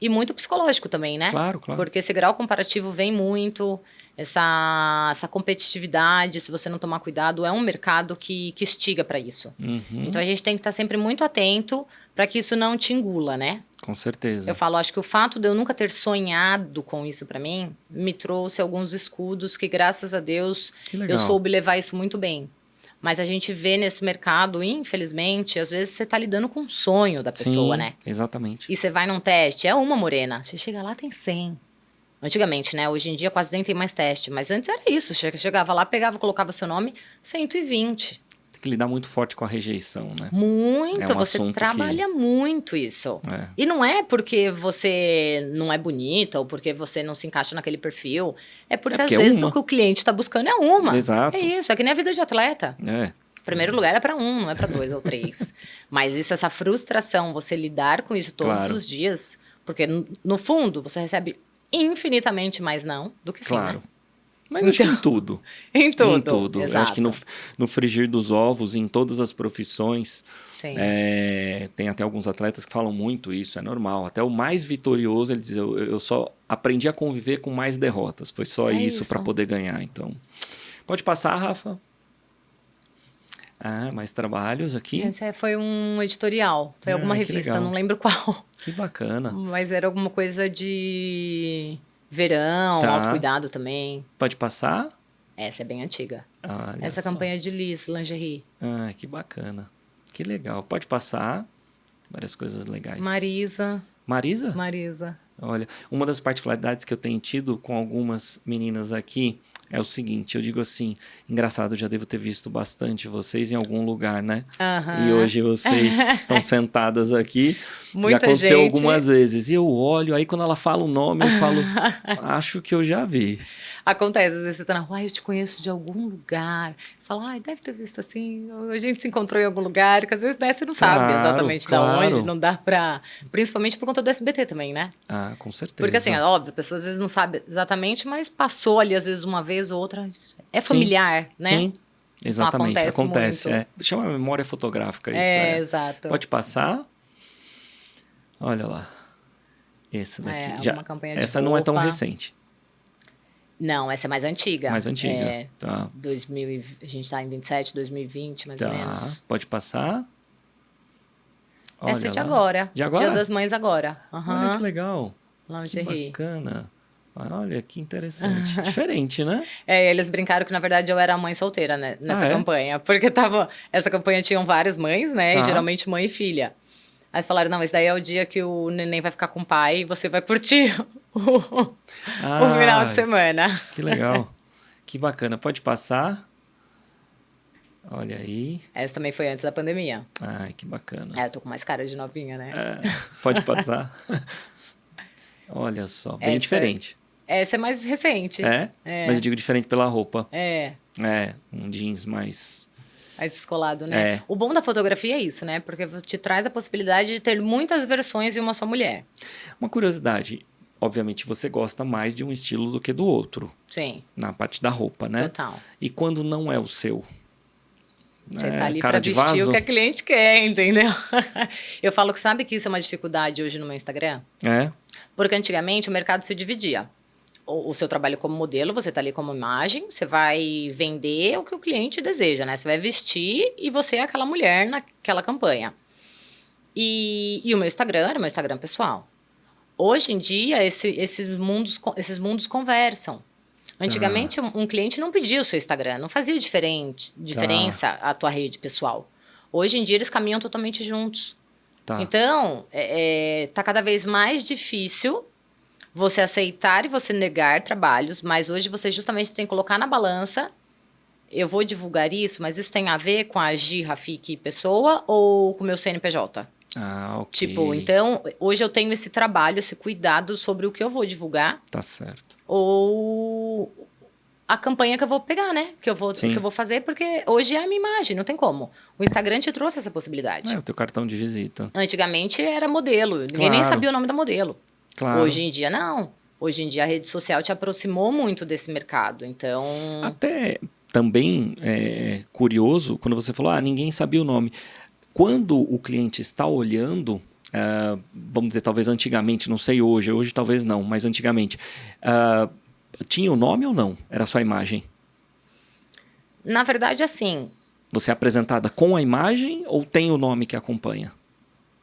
e muito psicológico também, né? Claro, claro. Porque esse grau comparativo vem muito, essa competitividade, se você não tomar cuidado, é um mercado que instiga para isso. Uhum, Então, a gente tem que estar sempre muito atento para que isso não te engula, né? com certeza. Eu falo, acho que o fato de eu nunca ter sonhado com isso para mim, me trouxe alguns escudos que, graças a Deus, Que legal. eu soube levar isso muito bem. Mas a gente vê nesse mercado, infelizmente, às vezes você tá lidando com um sonho da pessoa, Sim, né? exatamente. E você vai num teste, é uma morena. Você chega lá, tem 100. Antigamente, né? Hoje em dia quase nem tem mais teste. Mas antes era isso. Chegava lá, pegava, colocava seu nome, 120. Tem que lidar muito forte com a rejeição, né? Muito, É um você assunto trabalha muito isso. É. E não é porque você não é bonita ou porque você não se encaixa naquele perfil. É porque, porque às é vezes uma. o que o cliente está buscando é uma. Exato. É isso, é que nem a vida de atleta. É. Primeiro lugar é para um, não é para 2 ou 3. Mas essa frustração, você lidar com isso todos os dias, porque no fundo você recebe infinitamente mais não do que sim, né? Mas acho que em tudo. Em tudo. Em tudo. Eu acho que no frigir dos ovos, em todas as profissões, tem até alguns atletas que falam muito isso, é normal. Até o mais vitorioso, ele diz, eu só aprendi a conviver com mais derrotas. Foi só isso para poder ganhar. Então, pode passar, Rafa. Ah, mais trabalhos aqui. Esse foi um editorial. Foi alguma revista, não lembro qual. Que bacana. Mas era alguma coisa de verão, autocuidado também. Pode passar? Essa é bem antiga. Essa campanha de Liz, lingerie. Ah, que bacana. Que legal. Pode passar. Várias coisas legais. Marisa. Marisa? Marisa. Olha, uma das particularidades que eu tenho tido com algumas meninas aqui é o seguinte, eu digo assim, engraçado, eu já devo ter visto bastante vocês em algum lugar, né? E hoje vocês estão sentadas aqui. Já aconteceu algumas vezes. E eu olho, aí quando ela fala o nome, eu falo, acho que eu já vi. Acontece, às vezes você tá na rua, eu te conheço de algum lugar. Fala, deve ter visto assim, a gente se encontrou em algum lugar, que às vezes você não sabe exatamente de onde, não dá pra... Principalmente por conta do SBT também, né? Ah, com certeza. Porque assim, é óbvio, a pessoa às vezes não sabe exatamente, mas passou ali às vezes uma vez ou outra. É familiar, né? Sim, exatamente. Então, acontece. Chama memória fotográfica isso. Exato. Pode passar. Olha lá. Esse daqui. Uma campanha de essa roupa. Não é tão recente. Não, essa é mais antiga. Mais antiga. Tá. 2000, a gente tá em 27, 2020, mais ou menos. Pode passar. Olha essa é de agora. De agora? Dia das Mães agora. Olha que legal. Lingerie. Que bacana. Olha, que interessante. Diferente, né? Eles brincaram que, na verdade, eu era a mãe solteira, né, nessa campanha. Porque essa campanha tinham várias mães, né? E geralmente mãe e filha. Aí falaram, não, esse daí é o dia que o neném vai ficar com o pai e você vai curtir o final de semana. Que legal. Que bacana. Pode passar. Olha aí. Essa também foi antes da pandemia. Ai, que bacana. Eu tô com mais cara de novinha, né? Pode passar. Olha só, bem diferente. Essa é mais recente. Mas eu digo diferente pela roupa. Um jeans mais descolado, né? O bom da fotografia é isso, né? Porque te traz a possibilidade de ter muitas versões em uma só mulher. Uma curiosidade, obviamente você gosta mais de um estilo do que do outro. Sim. Na parte da roupa, né? Total. E quando não é o seu? Você tá ali pra vestir o que a cliente quer, entendeu? Eu falo que sabe que isso é uma dificuldade hoje no meu Instagram? Porque antigamente o mercado se dividia. O seu trabalho como modelo, você tá ali como imagem, você vai vender o que o cliente deseja, né? Você vai vestir e você é aquela mulher naquela campanha. E o meu Instagram era o meu Instagram pessoal. Hoje em dia, esses mundos conversam. Antigamente, um cliente não pedia o seu Instagram, não fazia diferença a tua rede pessoal. Hoje em dia, eles caminham totalmente juntos. Então, tá cada vez mais difícil você aceitar e você negar trabalhos, mas hoje você justamente tem que colocar na balança, eu vou divulgar isso, mas isso tem a ver com a Gi, Rafik pessoa ou com o meu CNPJ? Ok. Tipo, então, hoje eu tenho esse trabalho, esse cuidado sobre o que eu vou divulgar. Tá certo. Ou a campanha que eu vou pegar, né? Que eu vou fazer, porque hoje é a minha imagem, não tem como. O Instagram te trouxe essa possibilidade. É o teu cartão de visita. Antigamente era modelo, ninguém nem sabia o nome da modelo. Claro. Hoje em dia, não. Hoje em dia, a rede social te aproximou muito desse mercado, então... Até também é curioso, quando você falou, ninguém sabia o nome. Quando o cliente está olhando, vamos dizer, talvez antigamente, não sei hoje talvez não, mas antigamente, tinha o nome ou não? Era só a imagem? Na verdade, assim... Você é apresentada com a imagem ou tem o nome que acompanha?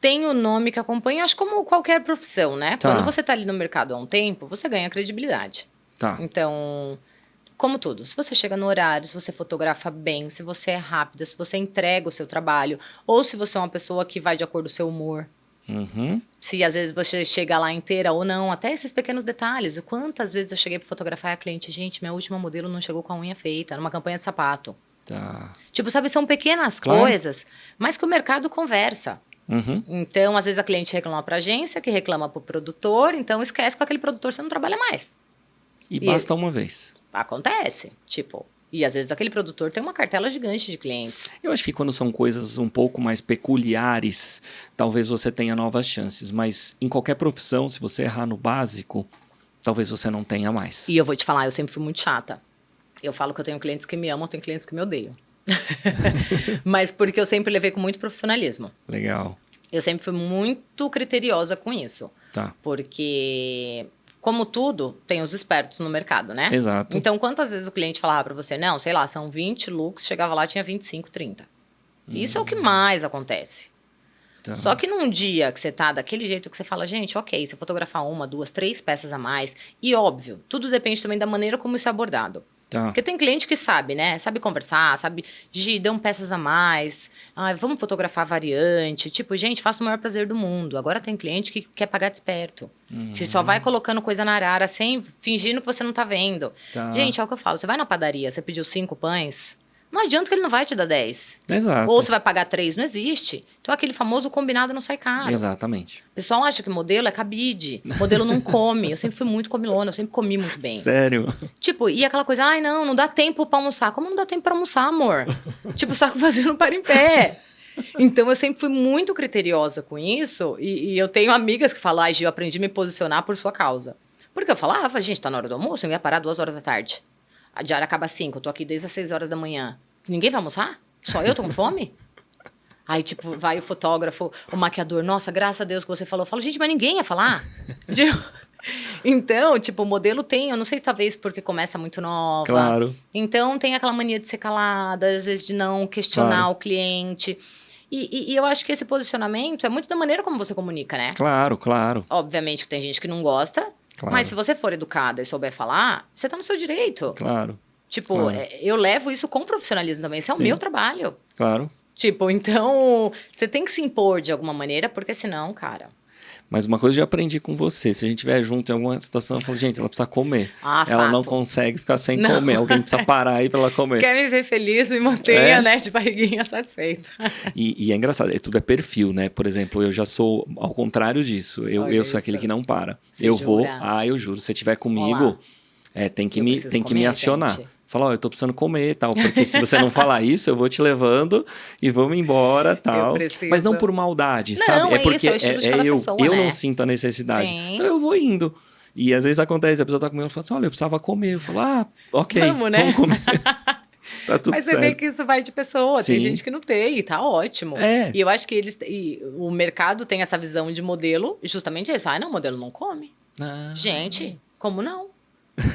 Tem o nome que acompanha, acho como qualquer profissão, né? Quando você tá ali no mercado há um tempo, você ganha credibilidade. Então, como tudo, se você chega no horário, se você fotografa bem, se você é rápida, se você entrega o seu trabalho, ou se você é uma pessoa que vai de acordo com o seu humor. Se às vezes você chega lá inteira ou não, até esses pequenos detalhes. Quantas vezes eu cheguei para fotografar a cliente, gente, minha última modelo não chegou com a unha feita, numa campanha de sapato. Tipo, sabe, são pequenas coisas, mas que o mercado conversa. Então, às vezes a cliente reclama para a agência, que reclama para o produtor, então esquece que com aquele produtor você não trabalha mais. E basta uma vez. Acontece. Tipo, E às vezes aquele produtor tem uma cartela gigante de clientes. Eu acho que quando são coisas um pouco mais peculiares, talvez você tenha novas chances. Mas em qualquer profissão, se você errar no básico, talvez você não tenha mais. E eu vou te falar, eu sempre fui muito chata. Eu falo que eu tenho clientes que me amam, eu tenho clientes que me odeiam. Mas porque eu sempre levei com muito profissionalismo. Legal. Eu sempre fui muito criteriosa com isso. Tá. Porque, como tudo, tem os espertos no mercado, né? Exato. Então, quantas vezes o cliente falava pra você, não, sei lá, são 20 looks, chegava lá, tinha 25, 30. Isso é o que mais acontece. Tá. Só que num dia que você tá daquele jeito que você fala, gente, ok, você fotografar 1, 2, 3 peças a mais. E óbvio, tudo depende também da maneira como isso é abordado. Tá. Porque tem cliente que sabe, né? Sabe conversar, sabe, Gi, dão peças a mais. Ai, vamos fotografar variante. Tipo, gente, faça o maior prazer do mundo. Agora tem cliente que quer pagar desperto. Que só vai colocando coisa na arara, sem fingindo que você não tá vendo. Tá. Gente, é o que eu falo. Você vai na padaria, você pediu 5 pães. Não adianta que ele não vai te dar 10. Exato. Ou você vai pagar 3, não existe. Então, aquele famoso combinado não sai caro. Exatamente. O pessoal acha que modelo é cabide. Modelo não come. Eu sempre fui muito comilona, eu sempre comi muito bem. Sério? Tipo, e aquela coisa, ai, não dá tempo pra almoçar. Como não dá tempo pra almoçar, amor? Tipo, o saco vazio não para em pé. Então, eu sempre fui muito criteriosa com isso. E eu tenho amigas que falam, ai, Gil, eu aprendi a me posicionar por sua causa. Porque eu falava, gente, tá na hora do almoço, eu ia parar 2 horas da tarde. A diária acaba às 5, eu tô aqui desde as 6 horas da manhã. Ninguém vai almoçar? Só eu tô com fome? Aí, tipo, vai o fotógrafo, o maquiador, nossa, graças a Deus que você falou. Eu falo, gente, mas ninguém ia falar. Então, tipo, o modelo tem, eu não sei, talvez porque começa muito nova. Claro. Então, tem aquela mania de ser calada, às vezes de não questionar Claro. o cliente. E eu acho que esse posicionamento é muito da maneira como você comunica, né? Claro, claro. Obviamente que tem gente que não gosta, Claro. mas se você for educada e souber falar, você tá no seu direito. Claro. Tipo, Claro. Eu levo isso com profissionalismo também. Esse é o Sim. meu trabalho. Claro. Tipo, então, você tem que se impor de alguma maneira, porque senão, cara... Mas uma coisa eu já aprendi com você. Se a gente estiver junto em alguma situação, eu falo, gente, ela precisa comer. Ah, Ela não fato. consegue ficar sem Não. comer. Alguém precisa parar aí pra ela comer. Quer me ver feliz e mantenha, É? né, de barriguinha satisfeita. E é engraçado, tudo é perfil, né? Por exemplo, eu já sou ao contrário disso. Eu Olha sou aquele isso. que não para. Você eu vou, jura? eu juro. Se você estiver Olá. comigo, tem que Eu me preciso comer, acionar. gente. Fala, ó, eu tô precisando comer e tal. Porque se você não falar isso, eu vou te levando e vamos embora tal. preciso. Mas não por maldade, Não, sabe? é isso, porque é o estilo de cada pessoa, eu né? não sinto a necessidade. Sim. Então eu vou indo. E às vezes acontece, a pessoa tá comigo e fala assim, olha, eu precisava comer. Eu falo, ok, Vamos, né? vamos comer. Tá tudo Mas você certo. vê que isso vai de pessoa. Sim. Tem gente que não tem, e tá ótimo. É. E eu acho que o mercado tem essa visão de modelo, justamente isso. Não, modelo não come. Ah. Gente, como não?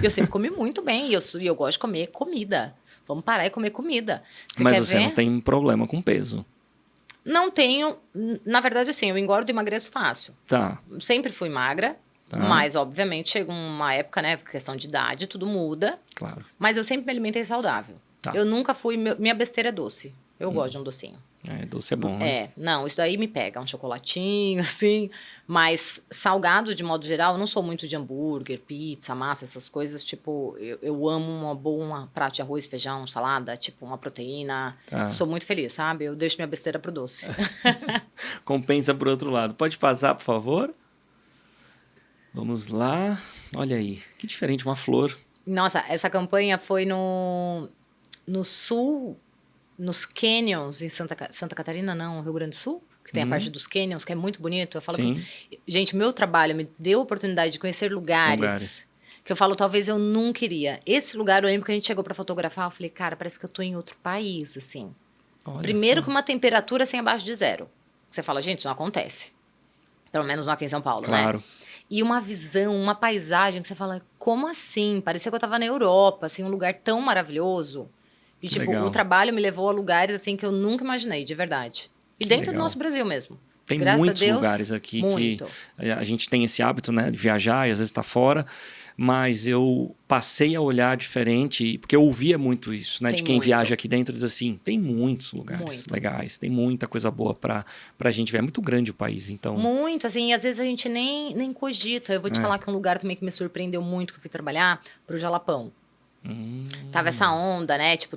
Eu sempre comi muito bem, e eu gosto de comer comida. Vamos parar e comer comida. Você Mas quer você ver? não tem problema com peso. Não tenho. Na verdade, assim, eu engordo e emagreço fácil. Tá. Sempre fui magra, Tá. mas, obviamente, chega uma época, né? Por questão de idade, tudo muda. Claro. Mas eu sempre me alimentei saudável. Tá. Eu nunca fui. Minha besteira é doce. Eu gosto de um docinho. Doce é bom, né? Não, isso daí me pega, um chocolatinho, assim. Mas salgado, de modo geral, eu não sou muito de hambúrguer, pizza, massa, essas coisas. Tipo, eu amo uma boa prato de arroz, feijão, salada, tipo, uma proteína. Tá. Sou muito feliz, sabe? Eu deixo minha besteira pro doce. Compensa por outro lado. Pode passar, por favor? Vamos lá. Olha aí, que diferente, uma flor. Nossa, essa campanha foi no sul, nos canyons em Santa Catarina, não, Rio Grande do Sul, que tem a parte dos canyons, que é muito bonito. Eu falo Sim. gente, meu trabalho me deu a oportunidade de conhecer lugares que eu falo, talvez eu nunca iria. Esse lugar, eu lembro que a gente chegou pra fotografar, eu falei, cara, parece que eu tô em outro país, assim. Olha Primeiro só. com uma temperatura assim abaixo de 0. Você fala, gente, isso não acontece. Pelo menos não aqui em São Paulo, né? Claro. E uma visão, uma paisagem que você fala, como assim? Parecia que eu tava na Europa, assim, um lugar tão maravilhoso. E, tipo, Legal. o trabalho me levou a lugares, assim, que eu nunca imaginei, de verdade. E dentro do legal. nosso Brasil mesmo. Tem Graças muitos a Deus, lugares aqui muito. que a gente tem esse hábito, né, de viajar e às vezes tá fora, mas eu passei a olhar diferente, porque eu ouvia muito isso, né, Tem de quem muito. viaja aqui dentro, diz assim, tem muitos lugares Muito. legais, tem muita coisa boa pra gente ver, é muito grande o país, então... Muito, assim, e às vezes a gente nem cogita. Eu vou te falar que um lugar também que me surpreendeu muito, que eu fui trabalhar, pro Jalapão. Tava essa onda, né, tipo,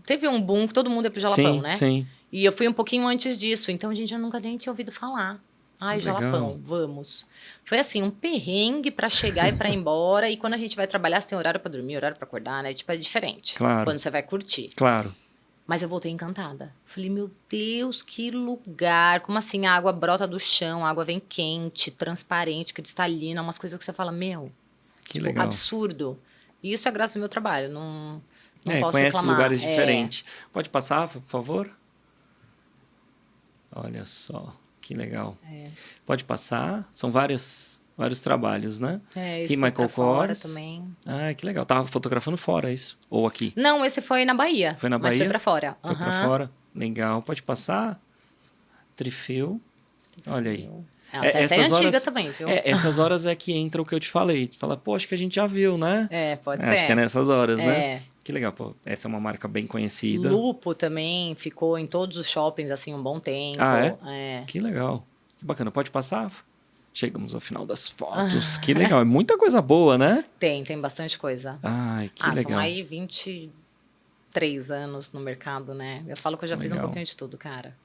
teve um boom que todo mundo ia pro Jalapão, sim, né? sim, E eu fui um pouquinho antes disso, então, gente, eu nunca nem tinha ouvido falar. Ai, Que legal. Jalapão, vamos. Foi assim, um perrengue pra chegar e pra ir embora. E quando a gente vai trabalhar, você tem horário pra dormir, horário pra acordar, né? Tipo, é diferente. Claro. Quando você vai curtir. Claro. Mas eu voltei encantada. Falei, meu Deus, que lugar. Como assim? A água brota do chão, a água vem quente, transparente, cristalina. Umas coisas que você fala, meu, Que tipo, legal. absurdo. E isso é graças ao meu trabalho. Não posso Conhece reclamar. lugares diferentes. Pode passar, por favor? Olha só, que legal. Pode passar. São vários trabalhos, né? Isso Aqui, foi Michael pra fora Kors. também. Ah, que legal. Tava fotografando fora, isso? Ou aqui? Não, esse foi na Bahia. Foi na Mas Bahia? foi pra fora. Foi pra Aham. fora. Legal. Pode passar. Trifil. Olha aí. Essa é antiga também, viu? Essas horas é que entra o que eu te falei. Tu fala, pô, acho que a gente já viu, né? Pode ser. Acho que é nessas horas, né? É. Que legal, pô. Essa é uma marca bem conhecida. Lupo também ficou em todos os shoppings, assim, um bom tempo. Ah, é? Que legal. Que bacana. Pode passar? Chegamos ao final das fotos. Que legal. É muita coisa boa, né? Tem bastante coisa. Ai, que legal. São aí 23 anos no mercado, né? Eu falo que eu já fiz um Legal. pouquinho de tudo, cara.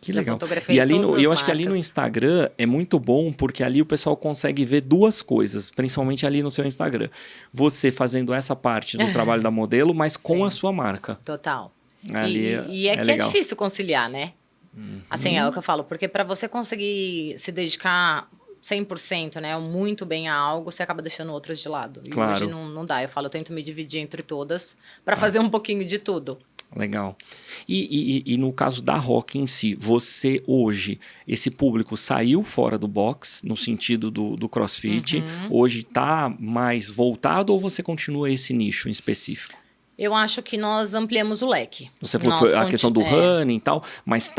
Que Já legal. fotografei E ali todas as eu acho que ali no marcas. Instagram é muito bom, porque ali o pessoal consegue ver duas coisas, principalmente ali no seu Instagram. Você fazendo essa parte do trabalho da modelo, mas com Sim. a sua marca. Total. Ali E é que é legal. difícil conciliar, né? Assim, é o que eu falo. Porque para você conseguir se dedicar 100%, né? Muito bem a algo, você acaba deixando outras de lado. E Claro. hoje não dá. Eu falo, eu tento me dividir entre todas para fazer um pouquinho de tudo. Legal. E no caso da Rock em si, você hoje, esse público saiu fora do box, no sentido do CrossFit, hoje está mais voltado ou você continua esse nicho em específico? Eu acho que nós ampliamos o leque. Você falou Nós a questão do é. running e tal, mas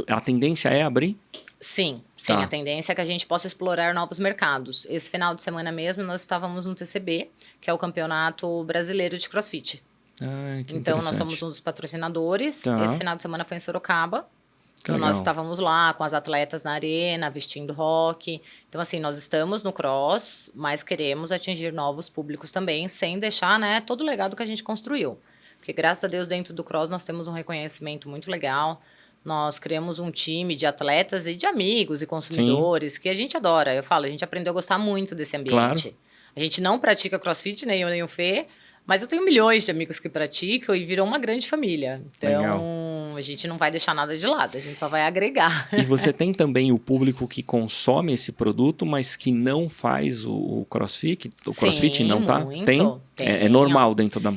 a tendência é abrir? Sim, Tá. a tendência é que a gente possa explorar novos mercados. Esse final de semana mesmo, nós estávamos no TCB, que é o Campeonato Brasileiro de CrossFit. Ah, que Então, nós interessante. somos um dos patrocinadores. Tá. Esse final de semana foi em Sorocaba. Que Então, nós legal. estávamos lá com as atletas na arena, vestindo rock. Então, assim, nós estamos no cross, mas queremos atingir novos públicos também, sem deixar, né, todo o legado que a gente construiu. Porque, graças a Deus, dentro do cross, nós temos um reconhecimento muito legal. Nós criamos um time de atletas e de amigos e consumidores que a gente adora. Eu falo, a gente aprendeu a gostar muito desse ambiente. Claro. A gente não pratica crossfit, nem eu, nem o Fê, mas eu tenho milhões de amigos que praticam e virou uma grande família. Então, Legal. a gente não vai deixar nada de lado, a gente só vai agregar. E você tem também o público que consome esse produto, mas que não faz o CrossFit? O CrossFit Sim, não tá? muito. Tem? É Tem. normal dentro da...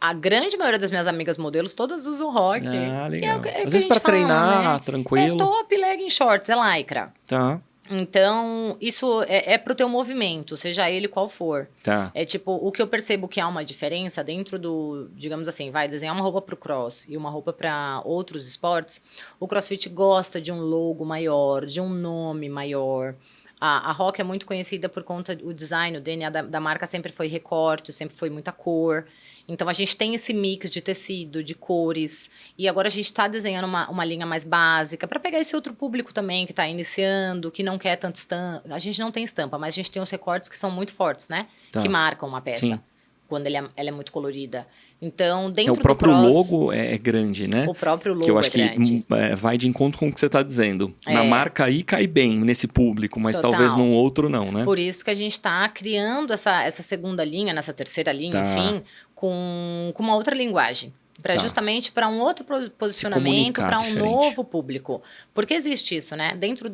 A grande maioria das minhas amigas modelos, todas usam rock. Ah, E legal. é o que Às a vezes gente pra fala, treinar, né? tranquilo. É top, legging shorts, é lycra. Tá, Então, isso é pro teu movimento, seja ele qual for. tá. É tipo, o que eu percebo que há uma diferença dentro do, digamos assim, vai desenhar uma roupa pro cross e uma roupa para outros esportes, o CrossFit gosta de um logo maior, de um nome maior. A Rock é muito conhecida por conta do design, o DNA da marca sempre foi recorte, sempre foi muita cor. Então, a gente tem esse mix de tecido, de cores. E agora a gente está desenhando uma linha mais básica para pegar esse outro público também que está iniciando, que não quer tanta estampa. A gente não tem estampa, mas a gente tem os recortes que são muito fortes, né? Tá. Que marcam uma peça. Sim. Quando ela é muito colorida. Então, dentro O próprio do cross, logo é grande, né? o próprio logo Que eu acho é grande. que vai de encontro com o que você está dizendo. Na É. marca aí cai bem nesse público, mas Total. talvez num outro não, né? Por isso que a gente está criando essa segunda linha, nessa terceira linha, Tá. enfim, com uma outra linguagem. Tá. Justamente para um outro posicionamento, comunicar para um diferente. novo público. Porque existe isso, né? Dentro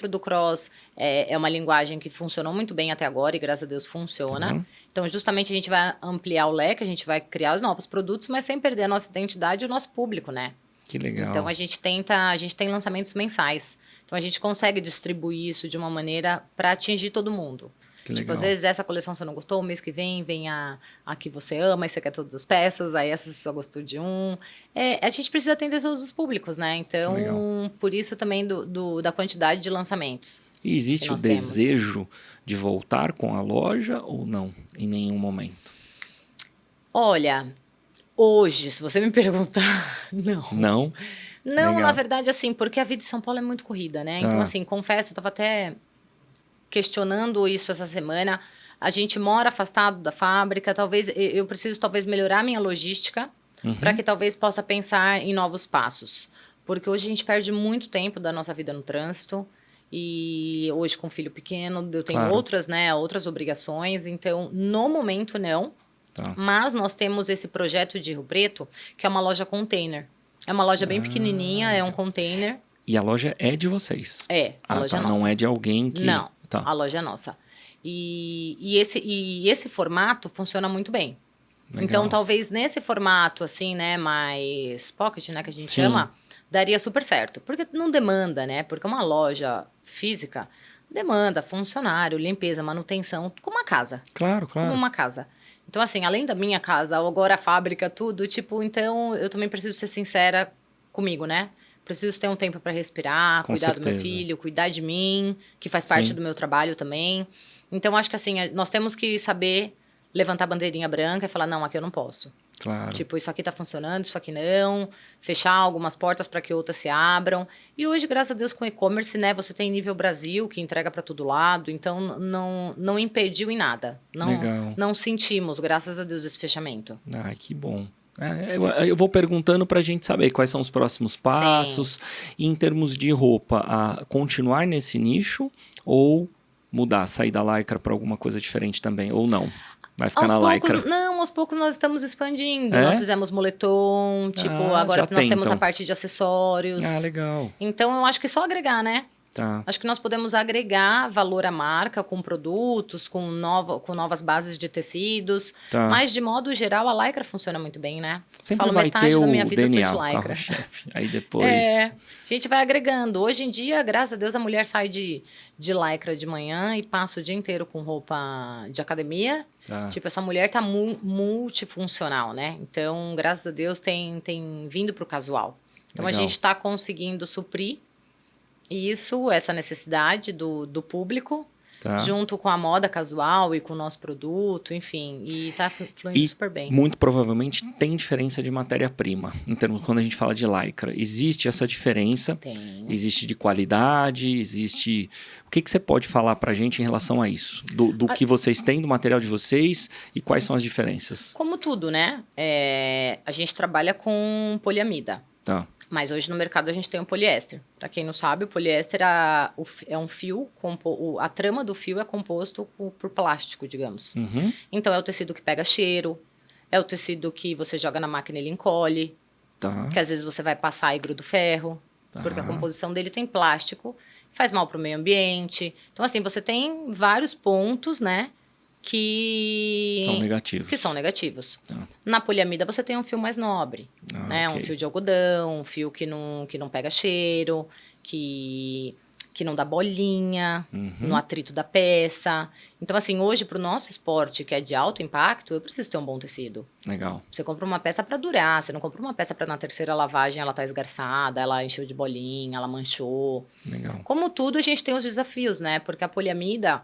do cross, é uma linguagem que funcionou muito bem até agora e graças a Deus funciona. Uhum. Então, justamente, a gente vai ampliar o leque, a gente vai criar os novos produtos, mas sem perder a nossa identidade e o nosso público, né? Que legal. Então, a gente tem lançamentos mensais. Então, a gente consegue distribuir isso de uma maneira para atingir todo mundo. Que Tipo, legal. às vezes essa coleção você não gostou, o mês que vem a que você ama e você quer todas as peças, aí essa você só gostou de um. A gente precisa atender todos os públicos, né? Então, legal. por isso também da quantidade de lançamentos. E existe que o nós temos. desejo de voltar com a loja ou não? Em nenhum momento. Olha, hoje, se você me perguntar, não. Não? Não, Legal. na verdade, assim, porque a vida em São Paulo é muito corrida, né? Tá. Então, assim, confesso, eu tava até questionando isso essa semana. A gente mora afastado da fábrica, talvez eu preciso melhorar minha logística para que talvez possa pensar em novos passos. Porque hoje a gente perde muito tempo da nossa vida no trânsito. E hoje com filho pequeno, eu tenho Claro. outras, né, outras obrigações. Então, no momento, não. Tá. Mas nós temos esse projeto de Rio Preto, que é uma loja container. É uma loja bem pequenininha, é um container. E a loja é de vocês? A loja é tá. nossa. Não é de alguém que... Não, Tá. a loja é nossa. E esse formato funciona muito bem. Legal. Então, talvez nesse formato, assim, né, mais pocket, né, que a gente Sim. chama, daria super certo. Porque não demanda, né? Porque uma loja física demanda funcionário, limpeza, manutenção, como uma casa. Claro, Como claro. uma casa. Então, assim, além da minha casa, agora a fábrica, tudo, tipo, então eu também preciso ser sincera comigo, né? Preciso ter um tempo para respirar, Com cuidar do meu certeza. filho, cuidar de mim, que faz parte Sim. do meu trabalho também. Então, acho que assim, nós temos que saber levantar a bandeirinha branca e falar, não, aqui eu não posso. Claro. Tipo, isso aqui tá funcionando, isso aqui não. Fechar algumas portas para que outras se abram. E hoje, graças a Deus, com e-commerce, né? Você tem nível Brasil, que entrega para todo lado. Então, não impediu em nada. Legal. Não sentimos, graças a Deus, esse fechamento. Ai, que bom. Eu vou perguntando para a gente saber quais são os próximos passos. E em termos de roupa, continuar nesse nicho ou mudar, sair da Lycra para alguma coisa diferente também? Ou não? Vai ficar na Lycra? Não, aos poucos nós estamos expandindo. É? Nós fizemos moletom, tipo, agora já nós tem, temos então. a parte de acessórios. Legal. Então, eu acho que só agregar, né? Tá. Acho que nós podemos agregar valor à marca com produtos, com novas bases de tecidos. Tá. Mas, de modo geral, a Lycra funciona muito bem, né? Sempre Falo vai metade ter da o minha vida eu tô DNA, de o Lycra. carro-chefe. Aí depois... A gente vai agregando. Hoje em dia, graças a Deus, a mulher sai de Lycra de manhã e passa o dia inteiro com roupa de academia. Tá. Tipo, essa mulher tá multifuncional, né? Então, graças a Deus, tem vindo pro casual. Então, Legal. a gente tá conseguindo suprir isso, essa necessidade do público, Tá. junto com a moda casual e com o nosso produto, enfim. E tá fluindo E super bem. muito provavelmente tem diferença de matéria-prima. Em termos, quando a gente fala de Lycra, existe essa diferença? Tem. Existe de qualidade? Existe... O que você pode falar pra gente em relação a isso? Do que vocês têm, do material de vocês e quais são as diferenças? Como tudo, né? A gente trabalha com poliamida. Tá. Mas hoje no mercado a gente tem o poliéster. Para quem não sabe, o poliéster é um fio, a trama do fio é composto por plástico, digamos. Uhum. Então é o tecido que pega cheiro, é o tecido que você joga na máquina e ele encolhe, Tá. que às vezes você vai passar e gruda o ferro, porque a composição dele tem plástico, faz mal para o meio ambiente. Então assim, você tem vários pontos, né, que São negativos. Tá. Na poliamida você tem um fio mais nobre, né? ok. Um fio de algodão, um fio que não pega cheiro, que não dá bolinha no atrito da peça. Então, assim, hoje pro nosso esporte, que é de alto impacto, eu preciso ter um bom tecido. Legal. Você compra uma peça para durar, você não compra uma peça para na terceira lavagem ela tá esgarçada, ela encheu de bolinha, ela manchou. Legal. Como tudo, a gente tem os desafios, né? Porque a poliamida,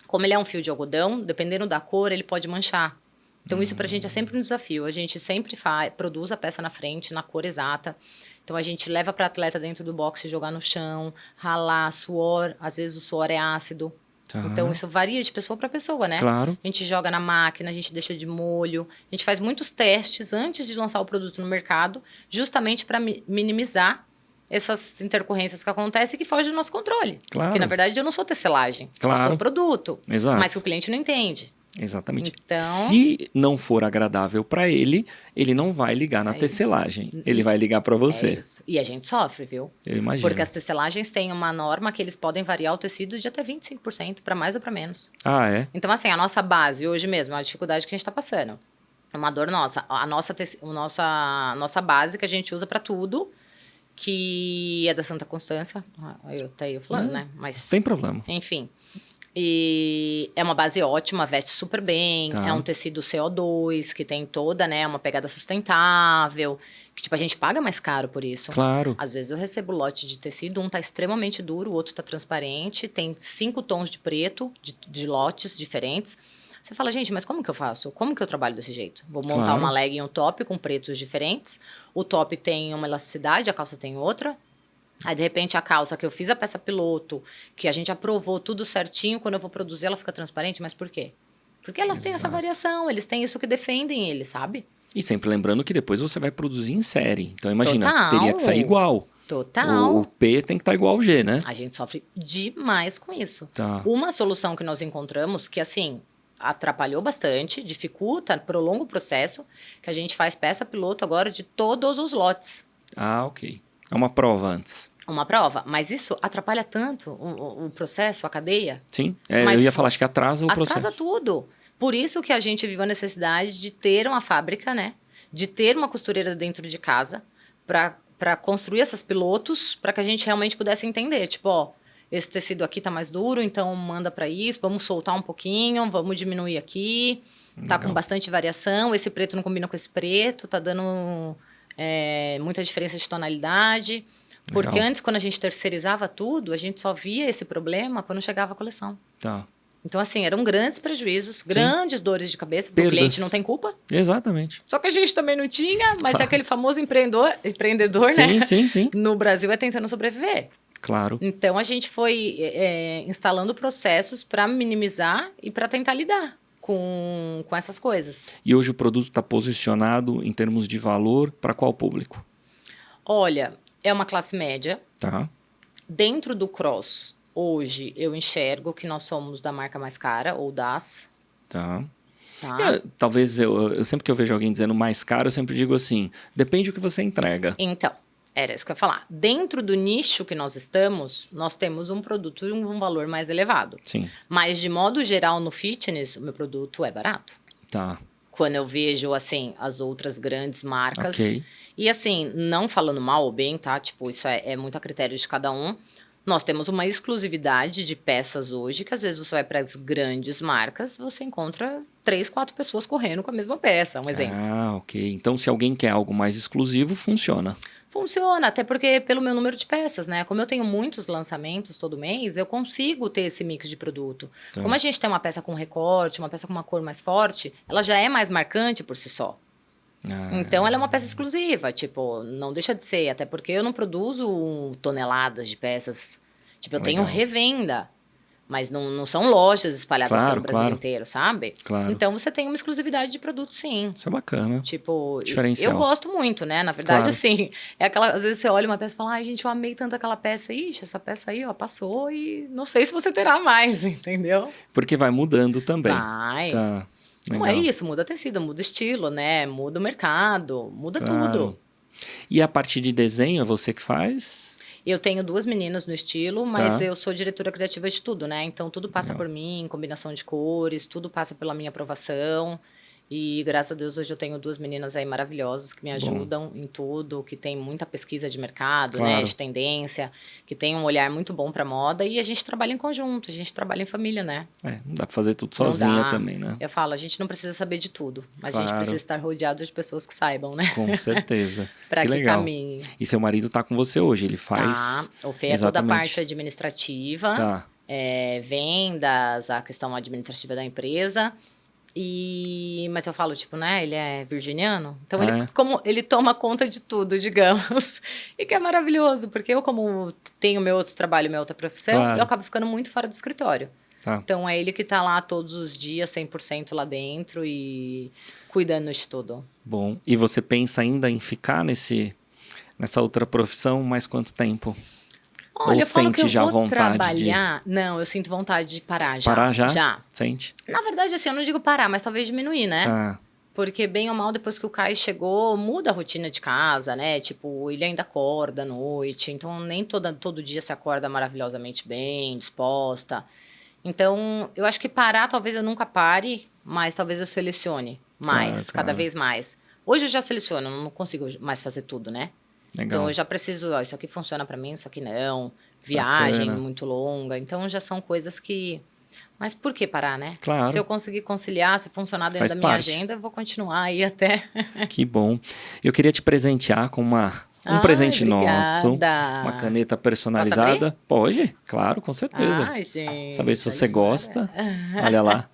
como ele é um fio de algodão, dependendo da cor, ele pode manchar. Então, isso pra gente é sempre um desafio. A gente sempre produz a peça na frente, na cor exata. Então, a gente leva para atleta dentro do boxe, jogar no chão, ralar, suor. Às vezes, o suor é ácido. Tá. Então, isso varia de pessoa para pessoa, né? Claro. A gente joga na máquina, a gente deixa de molho. A gente faz muitos testes antes de lançar o produto no mercado, justamente para minimizar essas intercorrências que acontecem que fogem do nosso controle. Claro. Porque, na verdade, eu não sou tecelagem. Claro. Eu sou produto. Exato. Mas que o cliente não entende. Exatamente. Então... Se não for agradável para ele não vai ligar na tecelagem. Ele vai ligar para você. É isso. E a gente sofre, viu? Eu imagino. Porque as tecelagens têm uma norma que eles podem variar o tecido de até 25%, para mais ou para menos. Ah, é? Então, assim, a nossa base hoje mesmo, é uma dificuldade que a gente está passando. É uma dor nossa. A nossa base que a gente usa para tudo, que é da Santa Constância. Eu falando, né? Mas, Sem problema. enfim. E é uma base ótima, veste super bem. Tá. É um tecido CO2, que tem toda, né, uma pegada sustentável. Que, tipo, a gente paga mais caro por isso. Claro. Às vezes eu recebo lote de tecido, um tá extremamente duro, o outro tá transparente. Tem 5 tons de preto, de lotes diferentes. Você fala, gente, mas como que eu faço? Como que eu trabalho desse jeito? Vou montar Claro. uma leg e um top com pretos diferentes. O top tem uma elasticidade, a calça tem outra. Aí, de repente, a calça que eu fiz a peça piloto, que a gente aprovou tudo certinho, quando eu vou produzir, ela fica transparente. Mas por quê? Porque elas têm essa variação, eles têm isso que defendem eles, sabe? E sempre lembrando que depois você vai produzir em série. Então, imagina, Total. teria que sair igual. Total. O P tem que estar igual ao G, né? A gente sofre demais com isso. Tá. Uma solução que nós encontramos, que assim, atrapalhou bastante, dificulta, prolonga o processo, que a gente faz peça piloto agora de todos os lotes. Ah, ok. É uma prova antes. Uma prova, mas isso atrapalha tanto o processo, a cadeia. Sim, Mas eu ia falar, acho que atrasa o atrasa processo. tudo. Por isso que a gente viu a necessidade de ter uma fábrica, né? De ter uma costureira dentro de casa para construir essas pilotos, para que a gente realmente pudesse entender, tipo, ó, esse tecido aqui tá mais duro, então manda para isso, vamos soltar um pouquinho, vamos diminuir aqui, tá Legal. com bastante variação, esse preto não combina com esse preto, tá dando muita diferença de tonalidade. Porque Legal. antes, quando a gente terceirizava tudo, a gente só via esse problema quando chegava a coleção. Tá. Então, assim, eram grandes prejuízos, grandes dores de cabeça, porque o Perdas. cliente não tem culpa. Exatamente. Só que a gente também não tinha, mas é aquele famoso empreendedor, Sim, né? sim, sim. No Brasil é tentando sobreviver. Claro. Então, a gente foi instalando processos para minimizar e para tentar lidar com essas coisas. E hoje o produto está posicionado em termos de valor para qual público? Olha, é uma classe média. Tá. Dentro do cross, hoje, eu enxergo que nós somos da marca mais cara, ou das. Tá. Tá? Talvez eu sempre que eu vejo alguém dizendo mais caro, eu sempre digo assim, depende do que você entrega. Então, era isso que eu ia falar. Dentro do nicho que nós estamos, nós temos um produto de um valor mais elevado. Sim. Mas, de modo geral, no fitness, o meu produto é barato. Tá. Quando eu vejo, assim, as outras grandes marcas. Ok. E, assim, não falando mal ou bem, tá? Tipo, isso é muito a critério de cada um. Nós temos uma exclusividade de peças hoje, que às vezes você vai para as grandes marcas, você encontra 3, 4 pessoas correndo com a mesma peça, um exemplo. Ah, ok. Então, se alguém quer algo mais exclusivo, funciona. Funciona, até porque pelo meu número de peças, né? Como eu tenho muitos lançamentos todo mês, eu consigo ter esse mix de produto. Tá. Como a gente tem uma peça com recorte, uma peça com uma cor mais forte, ela já é mais marcante por si só. Então, ela é uma peça exclusiva, tipo, não deixa de ser, até porque eu não produzo toneladas de peças. Tipo, eu tenho Legal. revenda, mas não são lojas espalhadas Claro, pelo Brasil claro. inteiro, sabe? Claro. Então, você tem uma exclusividade de produto, sim. Isso é bacana. Tipo, Diferencial. eu gosto muito, né? Na verdade, Claro. assim, é aquela, às vezes você olha uma peça e fala, ai, gente, eu amei tanto aquela peça. Ixi, essa peça aí, ó, passou e não sei se você terá mais, entendeu? Porque vai mudando também. Vai. Tá. Não Legal. é isso, muda tecido, muda estilo, né? Muda o mercado, muda Claro. tudo. E a parte de desenho, é você que faz? Eu tenho 2 meninas no estilo, mas Tá. eu sou diretora criativa de tudo, né? Então tudo passa Legal. por mim, combinação de cores, tudo passa pela minha aprovação. E graças a Deus hoje eu tenho 2 meninas aí maravilhosas que me ajudam em tudo, que tem muita pesquisa de mercado, né, Claro. de tendência, que tem um olhar muito bom para moda e a gente trabalha em conjunto, a gente trabalha em família, né? Não dá pra fazer tudo Não sozinha dá. também, né? Eu falo, a gente não precisa saber de tudo, mas a gente Claro. precisa estar rodeado de pessoas que saibam, né? Com certeza. Para que legal. caminhe. E seu marido tá com você hoje, ele faz... Tá, o Fê é toda a exatamente. parte administrativa. Tá. Vendas, a questão administrativa da empresa. Mas eu falo, tipo, né? Ele é virginiano. Então, ele toma conta de tudo, digamos. E que é maravilhoso, porque eu, como tenho meu outro trabalho, minha outra profissão, Claro. eu acabo ficando muito fora do escritório. Tá. Então, é ele que tá lá todos os dias, 100% lá dentro e cuidando de tudo. Bom. E você pensa ainda em ficar nessa outra profissão mais quanto tempo? Olha, Ou eu falo que sente eu já vou vontade trabalhar... Não, eu sinto vontade de parar já. Parar já? Já. Sente? Na verdade, assim, eu não digo parar, mas talvez diminuir, né? Tá. Porque, bem ou mal, depois que o Caio chegou, muda a rotina de casa, né? Tipo, ele ainda acorda à noite. Então, nem todo dia se acorda maravilhosamente bem, disposta. Então, eu acho que parar, talvez eu nunca pare, mas talvez eu selecione mais, Claro, cada claro. vez mais. Hoje eu já seleciono, eu não consigo mais fazer tudo, né? Legal. Então, eu já preciso, ó, isso aqui funciona pra mim, isso aqui não. Viagem Bacana. muito longa. Então, já são coisas que... Mas por que parar, né? Claro. Se eu conseguir conciliar, se funcionar dentro Faz da minha parte. agenda, eu vou continuar aí até... Que bom. Eu queria te presentear com um presente nosso. Uma caneta personalizada. Pode? Claro, com certeza. Ai, gente. Saber se você olha gosta. Olha lá.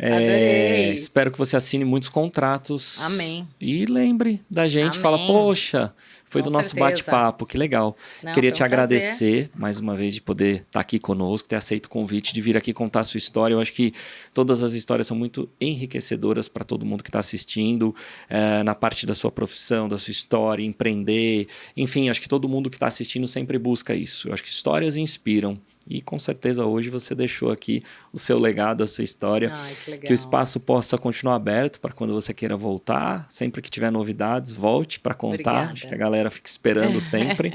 Adorei. Espero que você assine muitos contratos. Amém. E lembre da gente. Amém. Fala, poxa, foi Com do nosso certeza. bate-papo, que legal. Não, Queria foi te um prazer. agradecer mais uma vez de poder estar aqui conosco, ter aceito o convite de vir aqui contar a sua história. Eu acho que todas as histórias são muito enriquecedoras para todo mundo que está assistindo, na parte da sua profissão, da sua história, empreender. Enfim, acho que todo mundo que está assistindo sempre busca isso. Eu acho que histórias inspiram. E com certeza hoje você deixou aqui o seu legado, a sua história. Ai, que legal. Que o espaço possa continuar aberto para quando você queira voltar. Sempre que tiver novidades, volte para contar. Obrigada. Acho que a galera fica esperando sempre.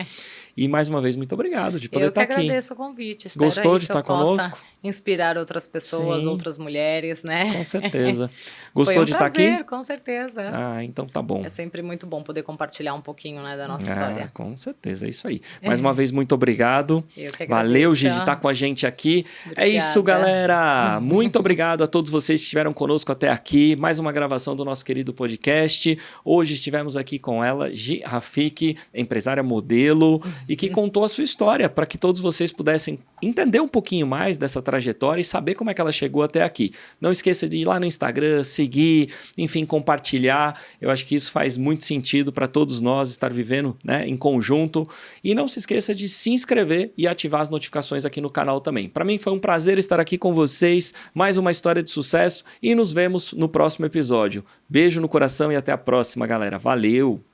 E mais uma vez, muito obrigado de poder Eu que estar aqui. agradeço o convite. Espero Gostou aí de que eu estar possa conosco? inspirar outras pessoas, Sim. outras mulheres, né? Com certeza. Foi Gostou um de estar prazer, aqui? com certeza. Ah, então tá bom. É sempre muito bom poder compartilhar um pouquinho, né, da nossa história. Com certeza, é isso aí. Mais uma vez, muito obrigado. Eu que agradeço. Valeu, Gi, de estar com a gente aqui. Obrigada. É isso, galera. Muito obrigado a todos vocês que estiveram conosco até aqui. Mais uma gravação do nosso querido podcast. Hoje estivemos aqui com ela, Gi Rafik, empresária modelo, e que contou a sua história para que todos vocês pudessem entender um pouquinho mais dessa trajetória e saber como é que ela chegou até aqui. Não esqueça de ir lá no Instagram, seguir, enfim, compartilhar. Eu acho que isso faz muito sentido para todos nós estar vivendo, né, em conjunto. E não se esqueça de se inscrever e ativar as notificações aqui no canal também. Para mim foi um prazer estar aqui com vocês. Mais uma história de sucesso e nos vemos no próximo episódio. Beijo no coração e até a próxima, galera. Valeu!